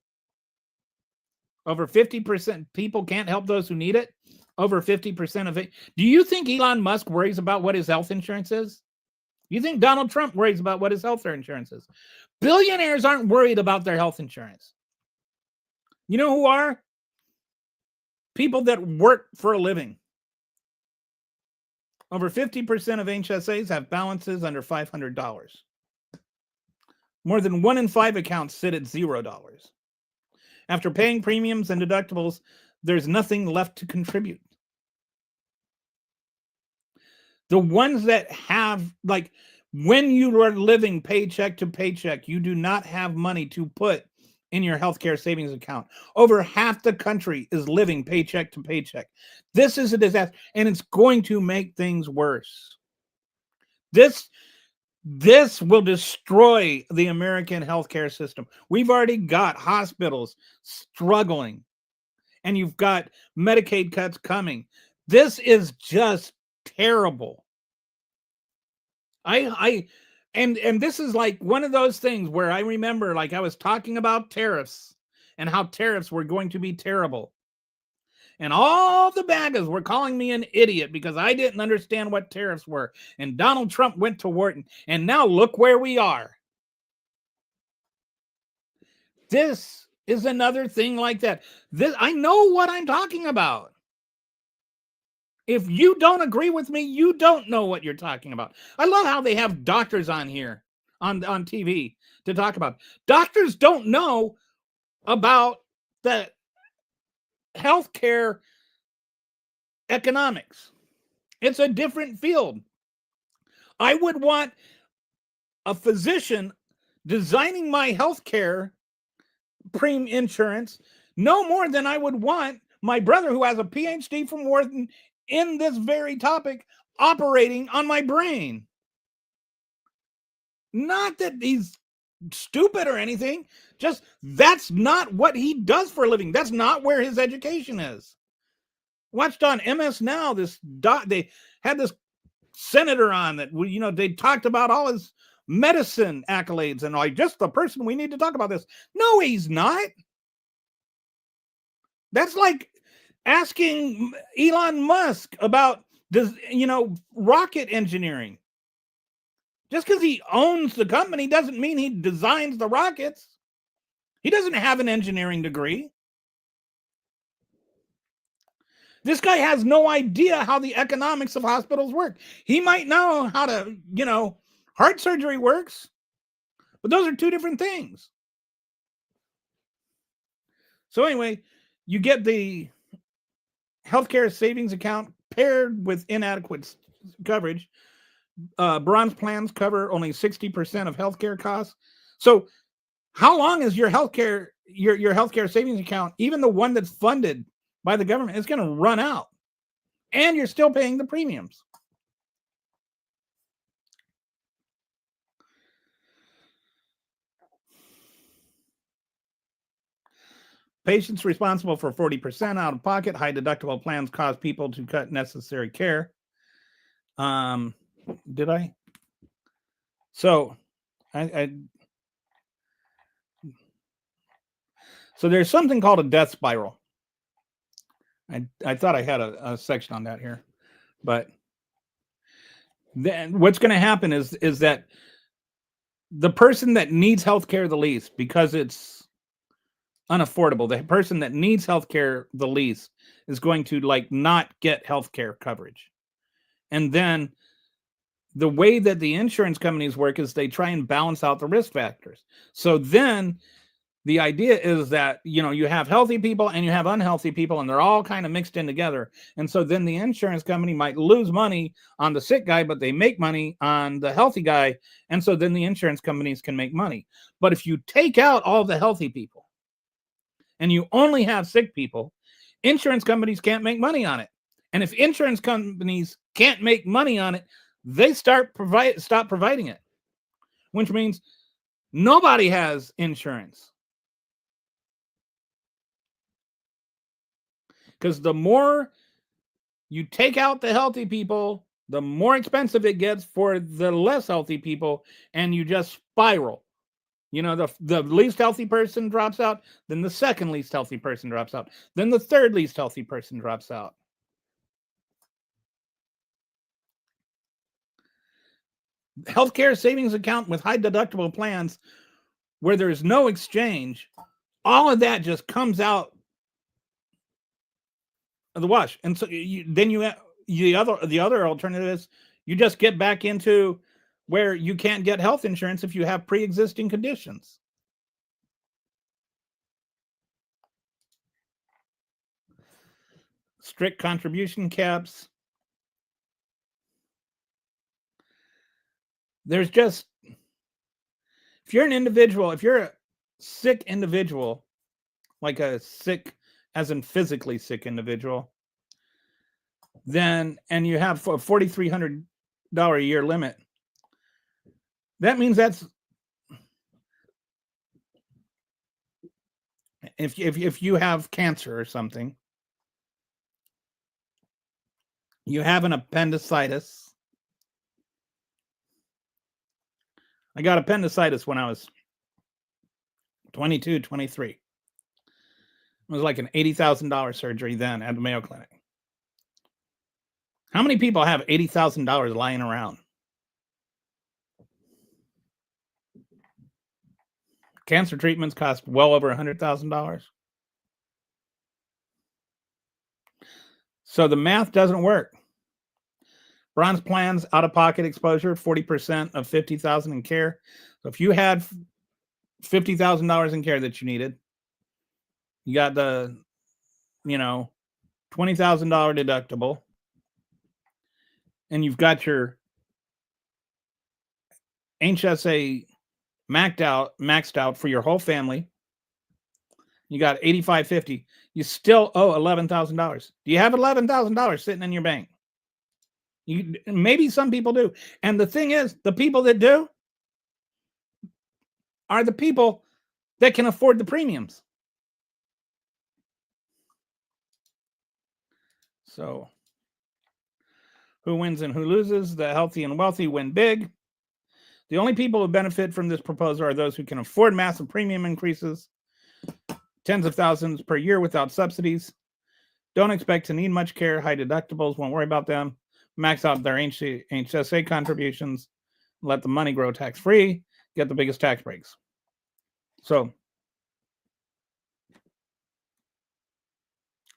S2: Over 50% people can't help those who need it. Over 50% of it. Do you think Elon Musk worries about what his health insurance is? You think Donald Trump worries about what his health insurance is? Billionaires aren't worried about their health insurance. You know who are? People that work for a living. Over 50% of HSAs have balances under $500. More than 1 in 5 accounts sit at $0. After paying premiums and deductibles, there's nothing left to contribute. The ones that have, like, when you are living paycheck to paycheck, you do not have money to put in your healthcare savings account. Over half the country is living paycheck to paycheck. This is a disaster, and it's going to make things worse. This will destroy the American healthcare system. We've already got hospitals struggling, and you've got Medicaid cuts coming. This is just terrible. And this is like one of those things where I remember, like, I was talking about tariffs and how tariffs were going to be terrible. And all the BAGAs were calling me an idiot because I didn't understand what tariffs were. And Donald Trump went to Wharton. And now look where we are. This is another thing like that. I know what I'm talking about. If you don't agree with me, you don't know what you're talking about. I love how they have doctors on here, on TV, to talk about. Doctors don't know about the healthcare economics. It's a different field. I would want a physician designing my healthcare premium insurance no more than I would want my brother, who has a PhD from Wharton in this very topic, operating on my brain. Not that he's stupid or anything, just that's not what he does for a living. That's not where his education is. Watched on MS Now, they had this senator on that, you know, they talked about all his medicine accolades and like, just the person we need to talk about this. No, he's not. That's like asking Elon Musk about rocket engineering. Just because he owns the company doesn't mean he designs the rockets. He doesn't have an engineering degree. This guy has no idea how the economics of hospitals work. He might know how to, heart surgery works, but those are two different things. So anyway, you get the healthcare savings account paired with inadequate coverage. Bronze plans cover only 60% of healthcare costs. So how long is your healthcare savings account, even the one that's funded by the government, is going to run out? And you're still paying the premiums. Patients responsible for 40% out of pocket. High deductible plans cause people to cut necessary care. Did I? So so there's something called a death spiral. I thought I had a section on that here, but then what's going to happen is that the person that needs healthcare the least because it's unaffordable, the person that needs healthcare the least is going to like not get healthcare coverage. And then the way that the insurance companies work is they try and balance out the risk factors. So then the idea is that, you know, you have healthy people and you have unhealthy people, and they're all kind of mixed in together. And so then the insurance company might lose money on the sick guy, but they make money on the healthy guy. And so then the insurance companies can make money. But if you take out all the healthy people and you only have sick people, insurance companies can't make money on it. And if insurance companies can't make money on it, they stop providing it, which means nobody has insurance. Because the more you take out the healthy people, the more expensive it gets for the less healthy people, and you just spiral. You know, the least healthy person drops out, then the second least healthy person drops out, then the third least healthy person drops out. Healthcare savings account with high deductible plans where there's no exchange, all of that just comes out of the wash. And so then you have the other alternative is you just get back into where you can't get health insurance if you have pre-existing conditions. Strict contribution caps. There's just, if you're an individual, if you're a sick individual, like a sick as in physically sick individual, then, and you have a $4,300 a year limit, that means that's, if you have cancer or something, you have an appendicitis. I got appendicitis when I was 22, 23. It was like an $80,000 surgery then at the Mayo Clinic. How many people have $80,000 lying around? Cancer treatments cost well over $100,000. So the math doesn't work. Bronze plans, out-of-pocket exposure, 40% of $50,000 in care. So if you had $50,000 in care that you needed, you got the, you know, $20,000 deductible, and you've got your HSA maxed out for your whole family. You got $8,550. You still owe $11,000. Do you have $11,000 sitting in your bank? Maybe some people do. And the thing is, the people that do are the people that can afford the premiums. So who wins and who loses? The healthy and wealthy win big. The only people who benefit from this proposal are those who can afford massive premium increases, tens of thousands per year without subsidies. Don't expect to need much care. High deductibles, won't worry about them. Max out their HSA contributions. Let the money grow tax-free. Get the biggest tax breaks. So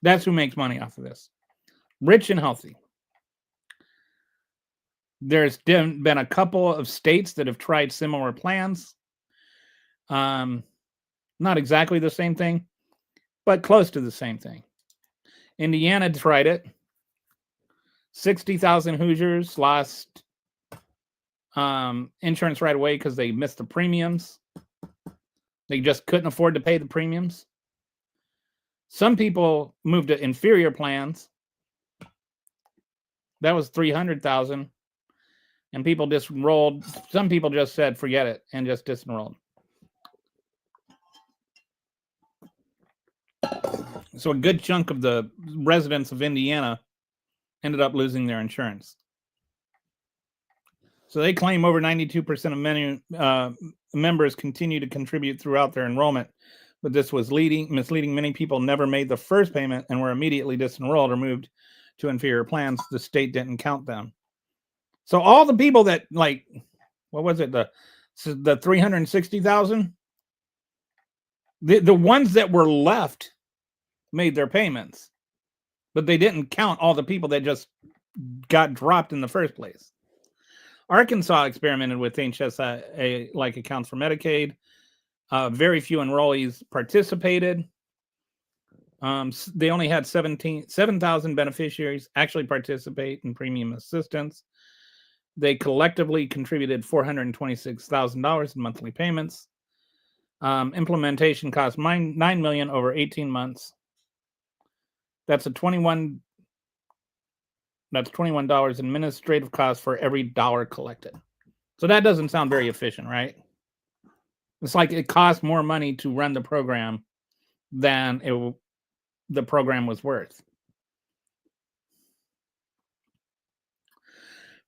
S2: that's who makes money off of this. Rich and healthy. There's been a couple of states that have tried similar plans. Not exactly the same thing, but close to the same thing. Indiana tried it. 60,000 Hoosiers lost insurance right away because they missed the premiums. They just couldn't afford to pay the premiums. Some people moved to inferior plans. That was 300,000. And people disenrolled. Some people just said, forget it, and just disenrolled. So a good chunk of the residents of Indiana ended up losing their insurance. So they claim over 92% of many members continue to contribute throughout their enrollment, but this was misleading. Many people never made the first payment and were immediately disenrolled or moved to inferior plans. The state didn't count them. So all the people that, like, what was it? The So the 360,000, the ones that were left made their payments, but they didn't count all the people that just got dropped in the first place. Arkansas experimented with HSA like accounts for Medicaid. Very few enrollees participated. They only had 7,000 beneficiaries actually participate in premium assistance. They collectively contributed $426,000 in monthly payments. Implementation cost $9 million over 18 months. That's $21 administrative cost for every dollar collected. So that doesn't sound very efficient, right? It's like it costs more money to run the program than the program was worth.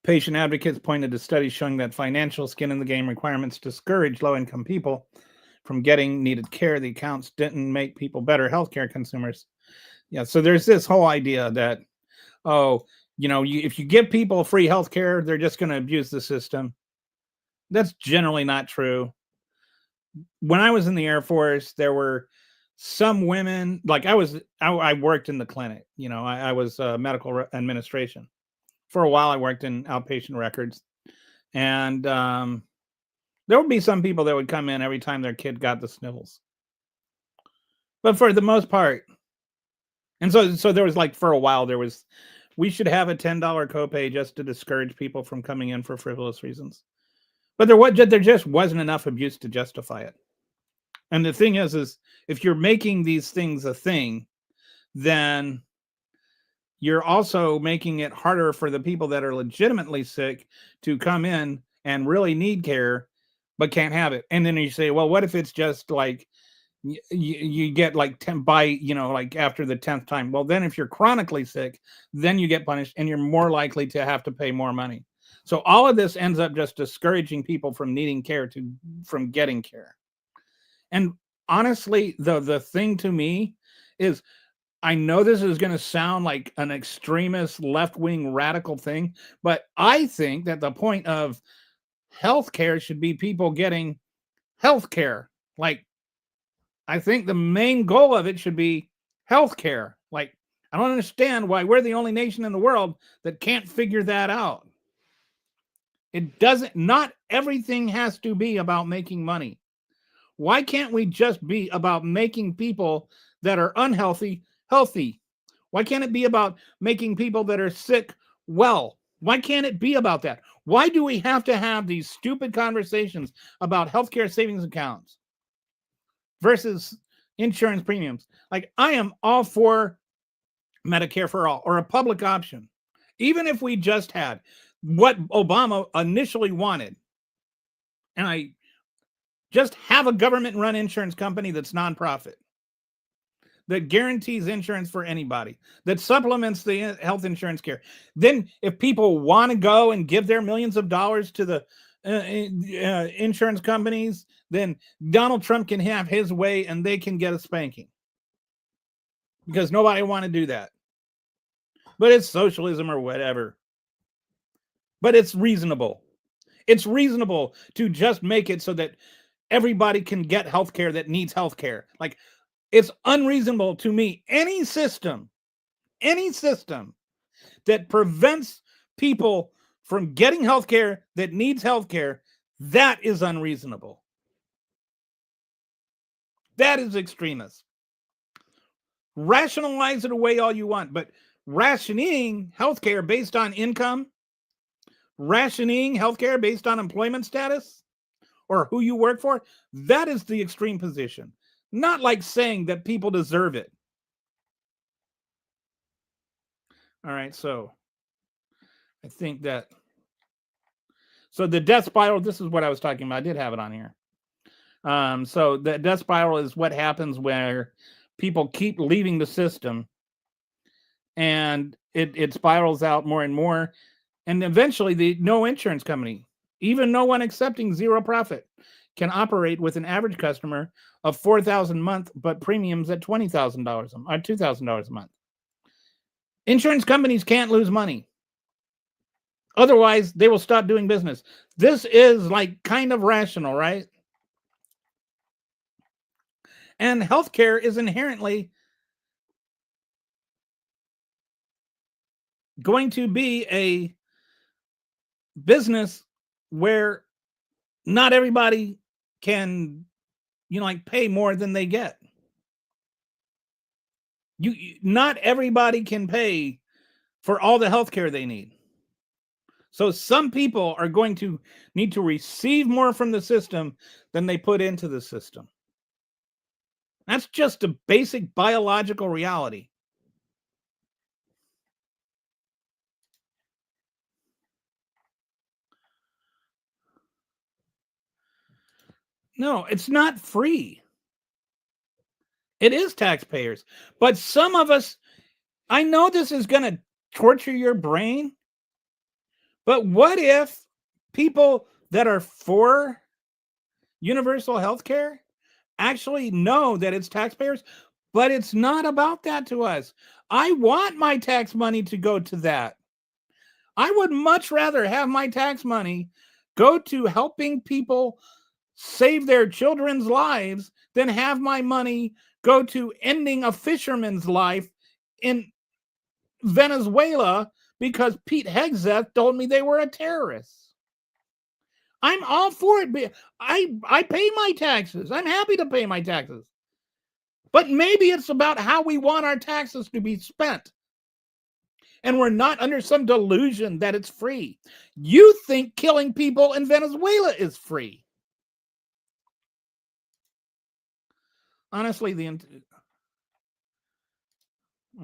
S2: Patient advocates pointed to studies showing that financial skin in the game requirements discourage low-income people from getting needed care. The accounts didn't make people better healthcare consumers. Yeah, so there's this whole idea that, if you give people free healthcare, they're just going to abuse the system. That's generally not true. When I was in the Air Force, there were some women, like I worked in the clinic, I was medical administration. For a while, I worked in outpatient records, and there would be some people that would come in every time their kid got the sniffles. But for the most part, and so there was for a while, we should have a $10 copay just to discourage people from coming in for frivolous reasons. But there just wasn't enough abuse to justify it. And the thing is if you're making these things a thing, then you're also making it harder for the people that are legitimately sick to come in and really need care, but can't have it. And then you say, well, what if it's just you get 10 by, after the 10th time? Well, then if you're chronically sick, then you get punished and you're more likely to have to pay more money. So all of this ends up just discouraging people from needing care from getting care. And honestly, the thing to me is, I know this is going to sound like an extremist left-wing radical thing, but I think that the point of healthcare should be people getting healthcare. I think the main goal of it should be healthcare. I don't understand why we're the only nation in the world that can't figure that out. Not everything has to be about making money. Why can't we just be about making people that are unhealthy healthy? Why can't it be about making people that are sick well? Why can't it be about that? Why do we have to have these stupid conversations about healthcare savings accounts versus insurance premiums? I am all for Medicare for all, or a public option. Even if we just had what Obama initially wanted, and I just have a government-run insurance company that's nonprofit, that guarantees insurance for anybody, that supplements the health insurance care. Then if people want to go and give their millions of dollars to the insurance companies, then Donald Trump can have his way and they can get a spanking. Because nobody want to do that. But it's socialism or whatever. But it's reasonable. It's reasonable to just make it so that everybody can get healthcare that needs healthcare. It's unreasonable to me. Any system that prevents people from getting healthcare that needs healthcare, that is unreasonable. That is extremist. Rationalize it away all you want, but rationing healthcare based on income, rationing healthcare based on employment status or who you work for, that is the extreme position. Not saying that people deserve it. All right, so I think that... So the death spiral, this is what I was talking about. I did have it on here. So the death spiral is what happens where people keep leaving the system and it spirals out more and more. And eventually no insurance company, even no one accepting zero profit, can operate with an average customer of $4,000 a month, but premiums at $20,000 or $2,000 a month. Insurance companies can't lose money. Otherwise, they will stop doing business. This is like kind of rational, right? And healthcare is inherently going to be a business where not everybody can, like pay more than they get. Not everybody can pay for all the healthcare they need. So some people are going to need to receive more from the system than they put into the system. That's just a basic biological reality. No, it's not free. It is taxpayers. But some of us, I know this is going to torture your brain, but what if people that are for universal health care actually know that it's taxpayers, but it's not about that to us? I want my tax money to go to that. I would much rather have my tax money go to helping people save their children's lives than have my money go to ending a fisherman's life in Venezuela because Pete Hegseth told me they were a terrorist. I'm all for it. I pay my taxes. I'm happy to pay my taxes. But maybe it's about how we want our taxes to be spent. And we're not under some delusion that it's free. You think killing people in Venezuela is free. Honestly,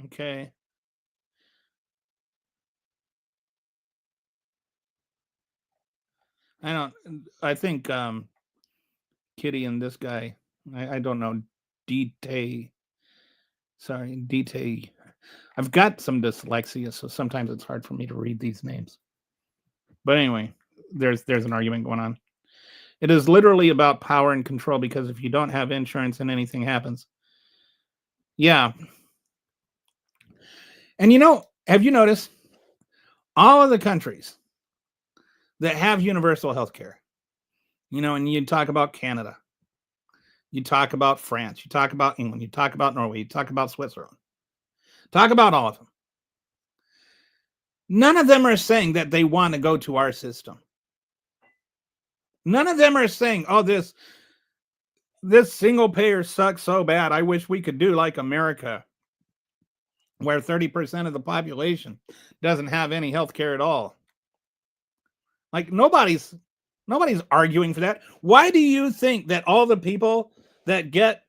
S2: okay. I think Kitty and this guy, I don't know, Dite. Sorry, Dite. I've got some dyslexia, so sometimes it's hard for me to read these names. But anyway, there's an argument going on. It is literally about power and control, because if you don't have insurance and anything happens. Yeah. And have you noticed all of the countries that have universal health care? And you talk about Canada, you talk about France, you talk about England, you talk about Norway, you talk about Switzerland, talk about all of them. None of them are saying that they want to go to our system. None of them are saying, oh, this single payer sucks so bad. I wish we could do like America, where 30% of the population doesn't have any health care at all. Like nobody's arguing for that. Why do you think that all the people that get,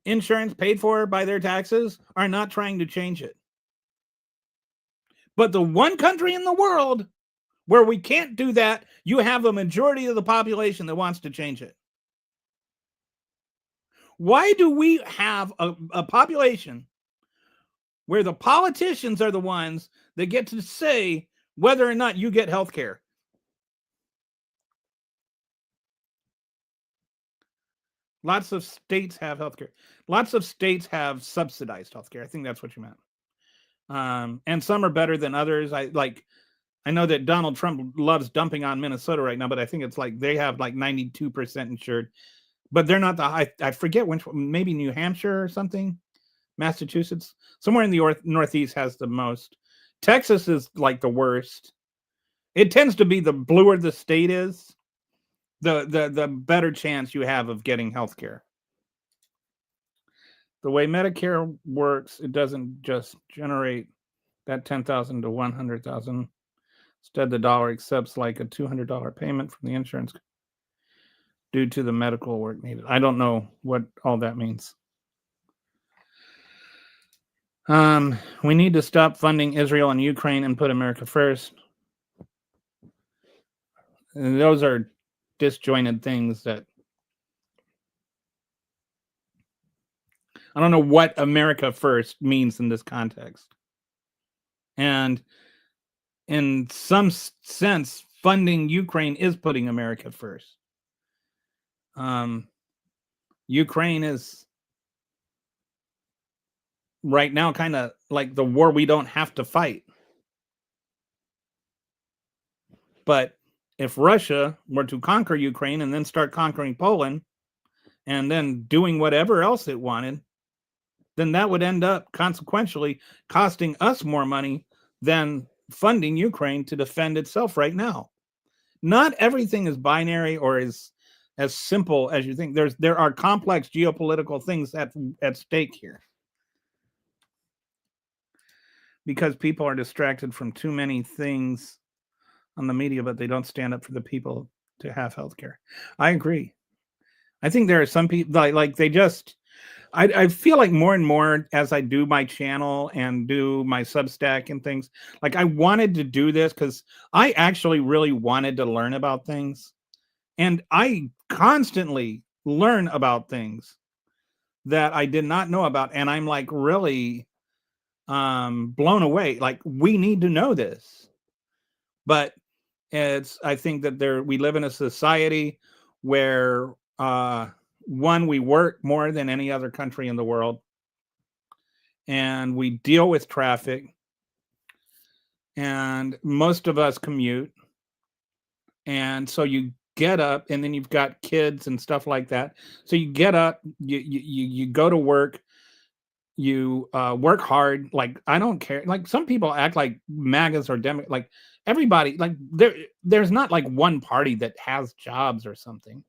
S2: insurance paid for by their taxes are not trying to change it? But the one country in the world where we can't do that, you have a majority of the population that wants to change it. Why do we have a population where the politicians are the ones that get to say whether or not you get health care? Lots of states have health care. Lots of states have subsidized health care. I think that's what you meant. And some are better than others. I know that Donald Trump loves dumping on Minnesota right now, but I think it's like they have like 92% insured. But they're not I forget which one, maybe New Hampshire or something. Massachusetts, somewhere in the Northeast has the most. Texas is like the worst. It tends to be the bluer the state is, the better chance you have of getting health care. The way Medicare works, it doesn't just generate that 10,000 to 100,000. Instead, the dollar accepts like a $200 payment from the insurance due to the medical work needed. I don't know what all that means. We need to stop funding Israel and Ukraine and put America first. And those are disjointed things that I don't know what America first means in this context. And in some sense, funding Ukraine is putting America first. Ukraine is right now kind of like the war we don't have to fight. But if Russia were to conquer Ukraine and then start conquering Poland and then doing whatever else it wanted, then that would end up consequentially costing us more money than funding Ukraine to defend itself right now. Not everything is binary or is as simple as you think. There are complex geopolitical things at stake here, because people are distracted from too many things on the media, but they don't stand up for the people to have healthcare. I agree. I think there are some people like they just. I feel like more and more as I do my channel and do my Substack and things, like I wanted to do this because I actually really wanted to learn about things. And I constantly learn about things that I did not know about. And I'm like really blown away. Like, we need to know this. But I think that we live in a society where one, we work more than any other country in the world, and we deal with traffic, and most of us commute, and so you get up, and then you've got kids and stuff like that. So you get up, you go to work, you work hard. Like, I don't care. Like, some people act like MAGAs or like everybody, like there's not like one party that has jobs or something.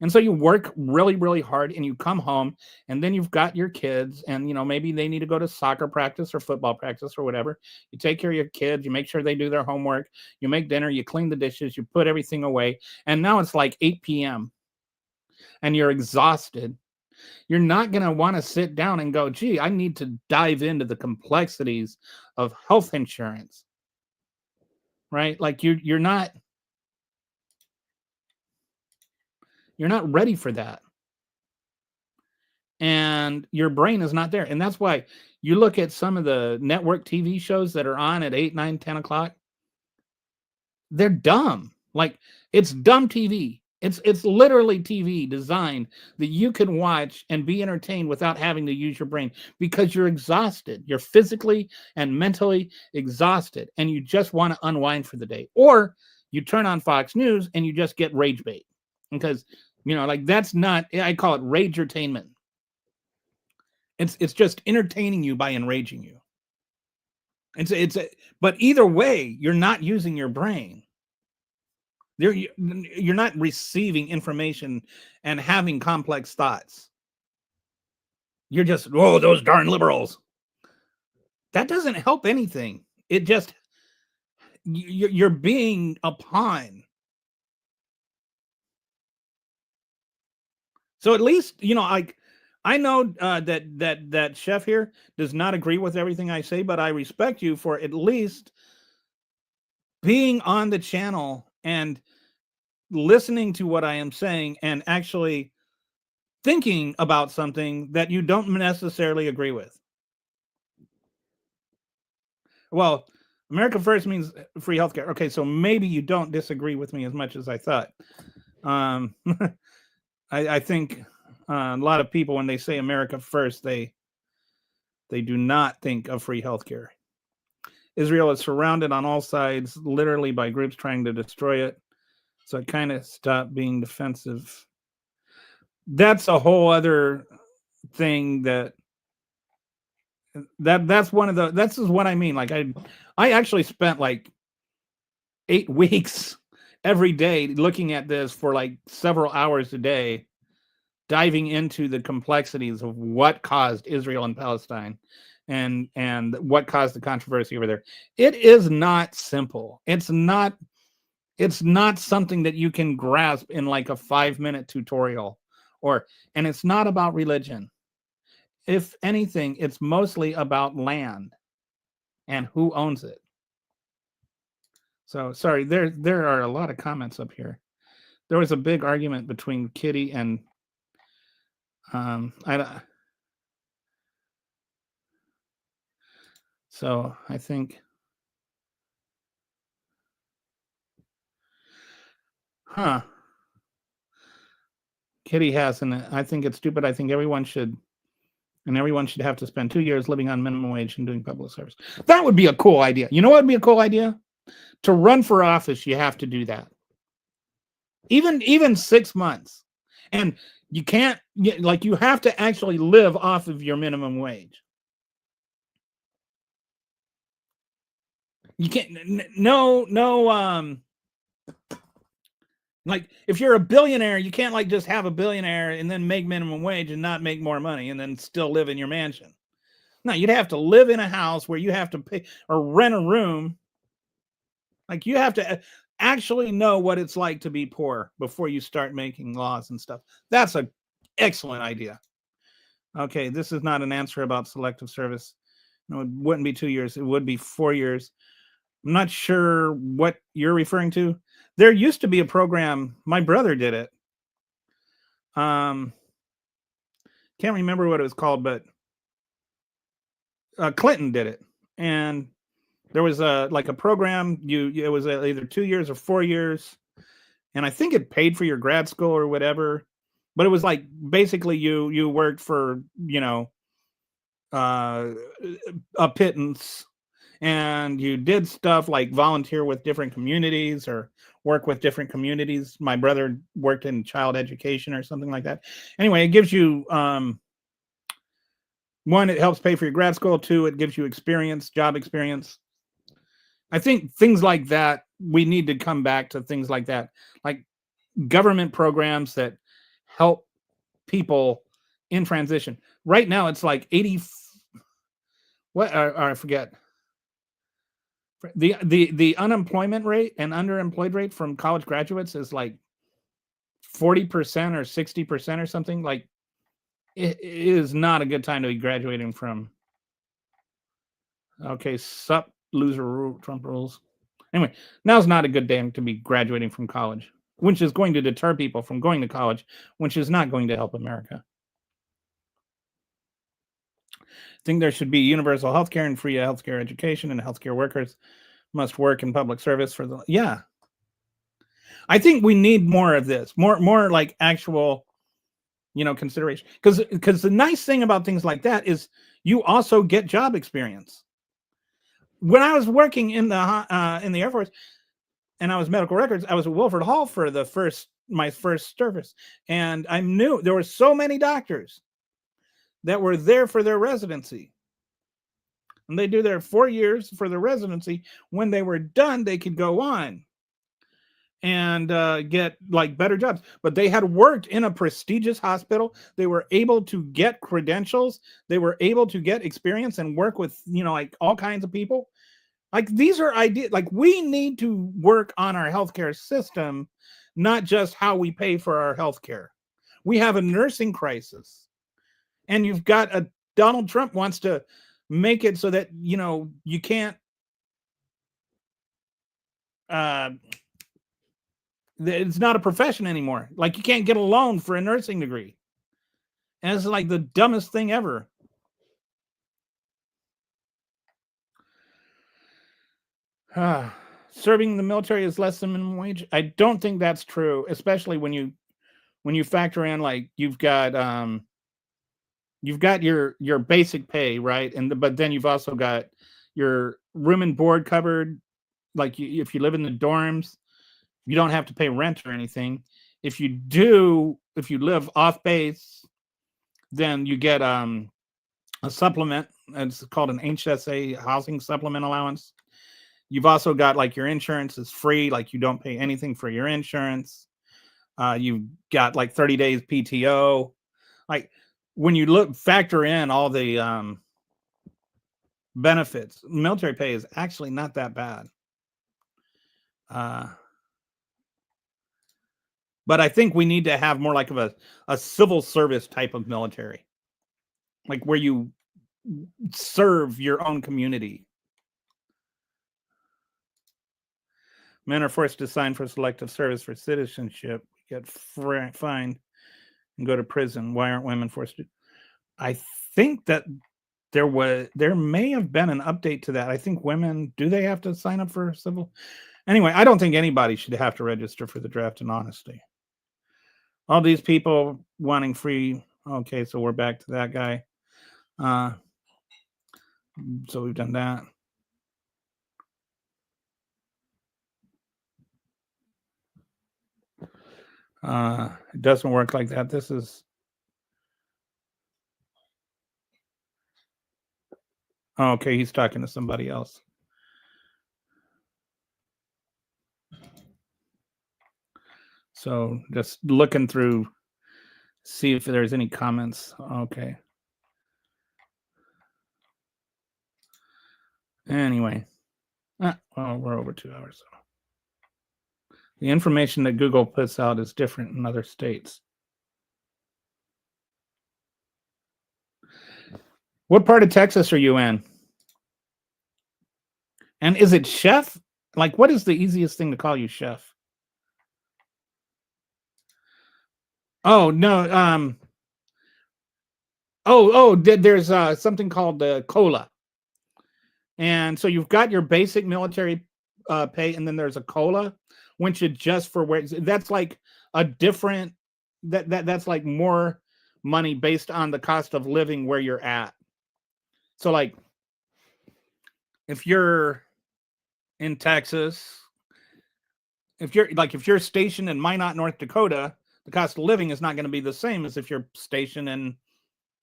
S2: And so you work really, really hard, and you come home, and then you've got your kids, and maybe they need to go to soccer practice or football practice or whatever. You take care of your kids, you make sure they do their homework, you make dinner, you clean the dishes, you put everything away, and now it's like 8 p.m. and you're exhausted. You're not going to want to sit down and go, gee, I need to dive into the complexities of health insurance, right? Like you're not ready for that. And your brain is not there. And that's why you look at some of the network TV shows that are on at 8, 9, 10 o'clock. They're dumb. Like, it's dumb TV. It's literally TV designed that you can watch and be entertained without having to use your brain, because you're exhausted. You're physically and mentally exhausted, and you just want to unwind for the day. Or you turn on Fox News and you just get rage bait, because like, that's not, I call it rage-ertainment. It's just entertaining you by enraging you. But either way, you're not using your brain. You're not receiving information and having complex thoughts. You're just, oh, those darn liberals. That doesn't help anything. It just, you're being a pawn. So at least, I know that Chef here does not agree with everything I say, but I respect you for at least being on the channel and listening to what I am saying and actually thinking about something that you don't necessarily agree with. Well, America First means free healthcare. Okay, so maybe you don't disagree with me as much as I thought. I think a lot of people, when they say America First, they do not think of free healthcare. Israel is surrounded on all sides, literally, by groups trying to destroy it. So it kind of stopped being defensive. That's a whole other thing. That's one of the, this is what I mean. Like, I actually spent like 8 weeks every day looking at this for like several hours a day, diving into the complexities of what caused Israel and Palestine and what caused the controversy over there. It is not simple. It's not something that you can grasp in like a 5-minute tutorial, and it's not about religion. If anything, it's mostly about land and who owns it. So sorry, there are a lot of comments up here. There was a big argument between Kitty and so I think, Kitty has, and I think it's stupid. I think everyone should have to spend 2 years living on minimum wage and doing public service. That would be a cool idea. You know what would be a cool idea? To run for office, you have to do that. Even 6 months. And you can't, like, you have to actually live off of your minimum wage. You can't, like, if you're a billionaire, you can't, like, just have a billionaire and then make minimum wage and not make more money and then still live in your mansion. No, you'd have to live in a house where you have to pay or rent a room. Like, you have to actually know what it's like to be poor before you start making laws and stuff. That's an excellent idea. Okay, this is not an answer about selective service. No, it wouldn't be 2 years. It would be 4 years. I'm not sure what you're referring to. There used to be a program. My brother did it. Can't remember what it was called, but Clinton did it, and there was a program. It was either 2 years or 4 years, and I think it paid for your grad school or whatever. But it was like basically you worked for a pittance, and you did stuff like volunteer with different communities or work with different communities. My brother worked in child education or something like that. Anyway, it gives you one, it helps pay for your grad school. Two, it gives you experience, job experience. I think things like that, we need to come back to things like that, like government programs that help people in transition. Right now, it's like 80. What? Or I forget. The unemployment rate and underemployed rate from college graduates is like 40% or 60% or something. Like, it is not a good time to be graduating from. Okay, sup, loser, Trump rules. Anyway, now's not a good day to be graduating from college, which is going to deter people from going to college, which is not going to help America. I think there should be universal health care and free healthcare education, and healthcare workers must work in public service for the. Yeah. I think we need more of this, more like actual, consideration. Because the nice thing about things like that is you also get job experience. When I was working in the Air Force and I was medical records, I was at Wilford Hall for my first service, and I knew there were so many doctors that were there for their residency, and they do their 4 years for their residency. When they were done, they could go on and get like better jobs, but they had worked in a prestigious hospital. They were able to get credentials. They were able to get experience and work with, like all kinds of people. Like, these are ideas. Like, we need to work on our healthcare system, not just how we pay for our healthcare. We have a nursing crisis, and you've got Donald Trump wants to make it so that, you can't, it's not a profession anymore. Like, you can't get a loan for a nursing degree. And it's like the dumbest thing ever. Serving the military is less than minimum wage. I don't think that's true, especially when you factor in, like, you've got your basic pay, right? But then you've also got your room and board covered. Like, if you live in the dorms, you don't have to pay rent or anything. If you live off base, then you get a supplement. It's called an HSA, housing supplement allowance. You've also got, like, your insurance is free. Like, you don't pay anything for your insurance. You've got like 30 days PTO. Like, when you factor in all the benefits, military pay is actually not that bad. But I think we need to have more like of a civil service type of military, like where you serve your own community. Men are forced to sign for selective service for citizenship, get fined, and go to prison. Why aren't women forced to? I think that there may have been an update to that. I think women, do they have to sign up for civil? Anyway, I don't think anybody should have to register for the draft in honesty. All these people wanting free. Okay, so we're back to that guy. So we've done that. It doesn't work like that. This is okay. He's talking to somebody else. So just looking through, see if there's any comments. Okay. Anyway, well, we're over 2 hours. So. The information that Google puts out is different in other states. What part of Texas are you in? And is it chef? Like, what is the easiest thing to call you, chef? Oh no. There's something called the COLA, and so you've got your basic military pay, and then there's a COLA, which is just for where that's like a different that's like more money based on the cost of living where you're at. So like if you're in Texas, if you're stationed in Minot, North Dakota, the cost of living is not going to be the same as if you're stationed in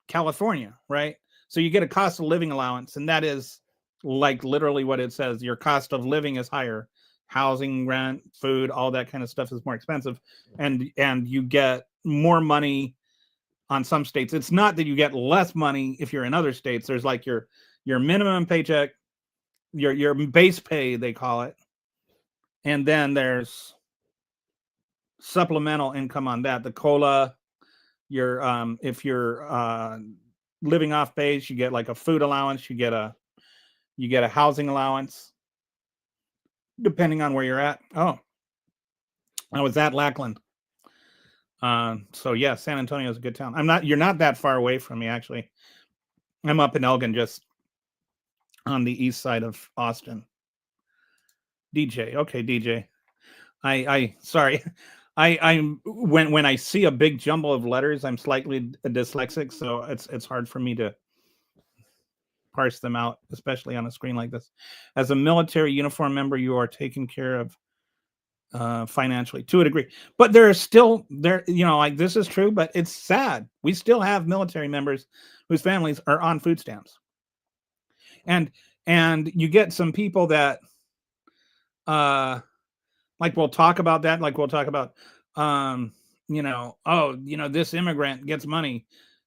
S2: California, right? So you get a cost of living allowance, and that is like literally what it says. Your cost of living is higher. Housing, rent, food, all that kind of stuff is more expensive, and you get more money on some states. It's not that you get less money if you're in other states. There's like your minimum paycheck, your base pay, they call it, and then there's supplemental income on that. The COLA, your if you're living off base, you get like a food allowance, you get a housing allowance depending on where you're at. Oh, I was at Lackland. So yeah, San Antonio is a good town. You're not that far away from me, actually. I'm up in Elgin, just on the east side of Austin. DJ. Okay, DJ. I sorry. I'm when I see a big jumble of letters, I'm slightly dyslexic, so it's hard for me to parse them out, especially on a screen like this. As a military uniform member, you are taken care of financially to a degree, but there are still like this is true, but it's sad. We still have military members whose families are on food stamps, and you get some people that like we'll talk about that, like we'll talk about this immigrant gets money,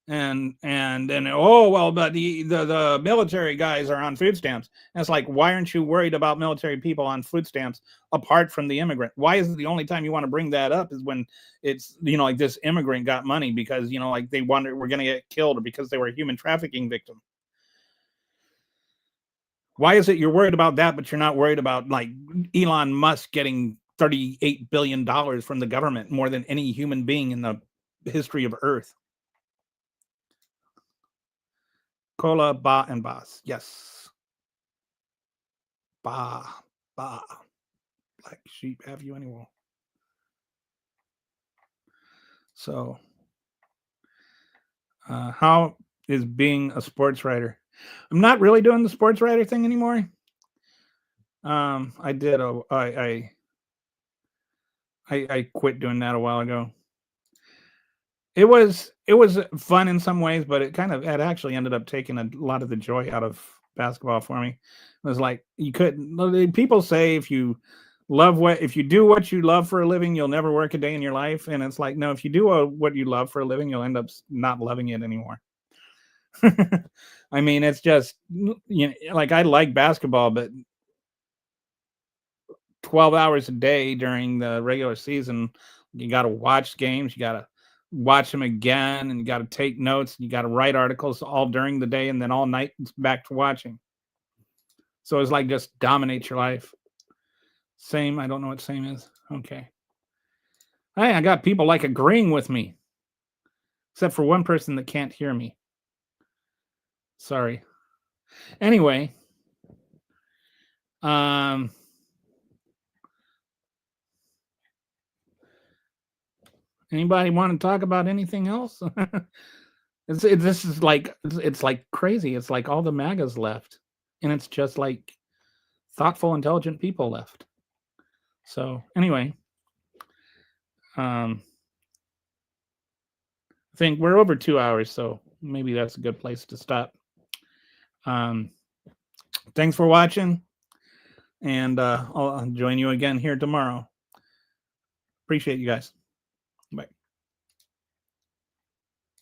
S2: and oh well, but the military guys are on food stamps. And it's like, why aren't you worried about military people on food stamps apart from the immigrant? Why is it the only time you want to bring that up is when it's like this immigrant got money because like they were going to get killed or because they were a human trafficking victim? Why is it you're worried about that, but you're not worried about like Elon Musk getting $38 billion from the government, more than any human being in the history of Earth? Cola, ba, and Bas. Yes. Ba, ba. Black sheep, have you any wool? So, how is being a sports writer? I'm not really doing the sports writer thing anymore. I did. I quit doing that a while ago. It was fun in some ways, but it actually ended up taking a lot of the joy out of basketball for me. It was like people say if you do what you love for a living, you'll never work a day in your life. And it's like, no, if you do what you love for a living, you'll end up not loving it anymore. I mean, it's just, like I like basketball, but 12 hours a day during the regular season, you got to watch games, you got to watch them again, and you got to take notes, and you got to write articles all during the day, and then all night it's back to watching. So it's like just dominate your life. Same. I don't know what same is. Okay. Hey, I got people like agreeing with me, except for one person that can't hear me. Sorry. Anyway, anybody want to talk about anything else? This is like, it's like crazy. It's like all the MAGAs left, and it's just like thoughtful, intelligent people left. So anyway, think we're over 2 hours, so maybe that's a good place to stop. Thanks for watching, and I'll join you again here tomorrow. Appreciate you guys. Bye.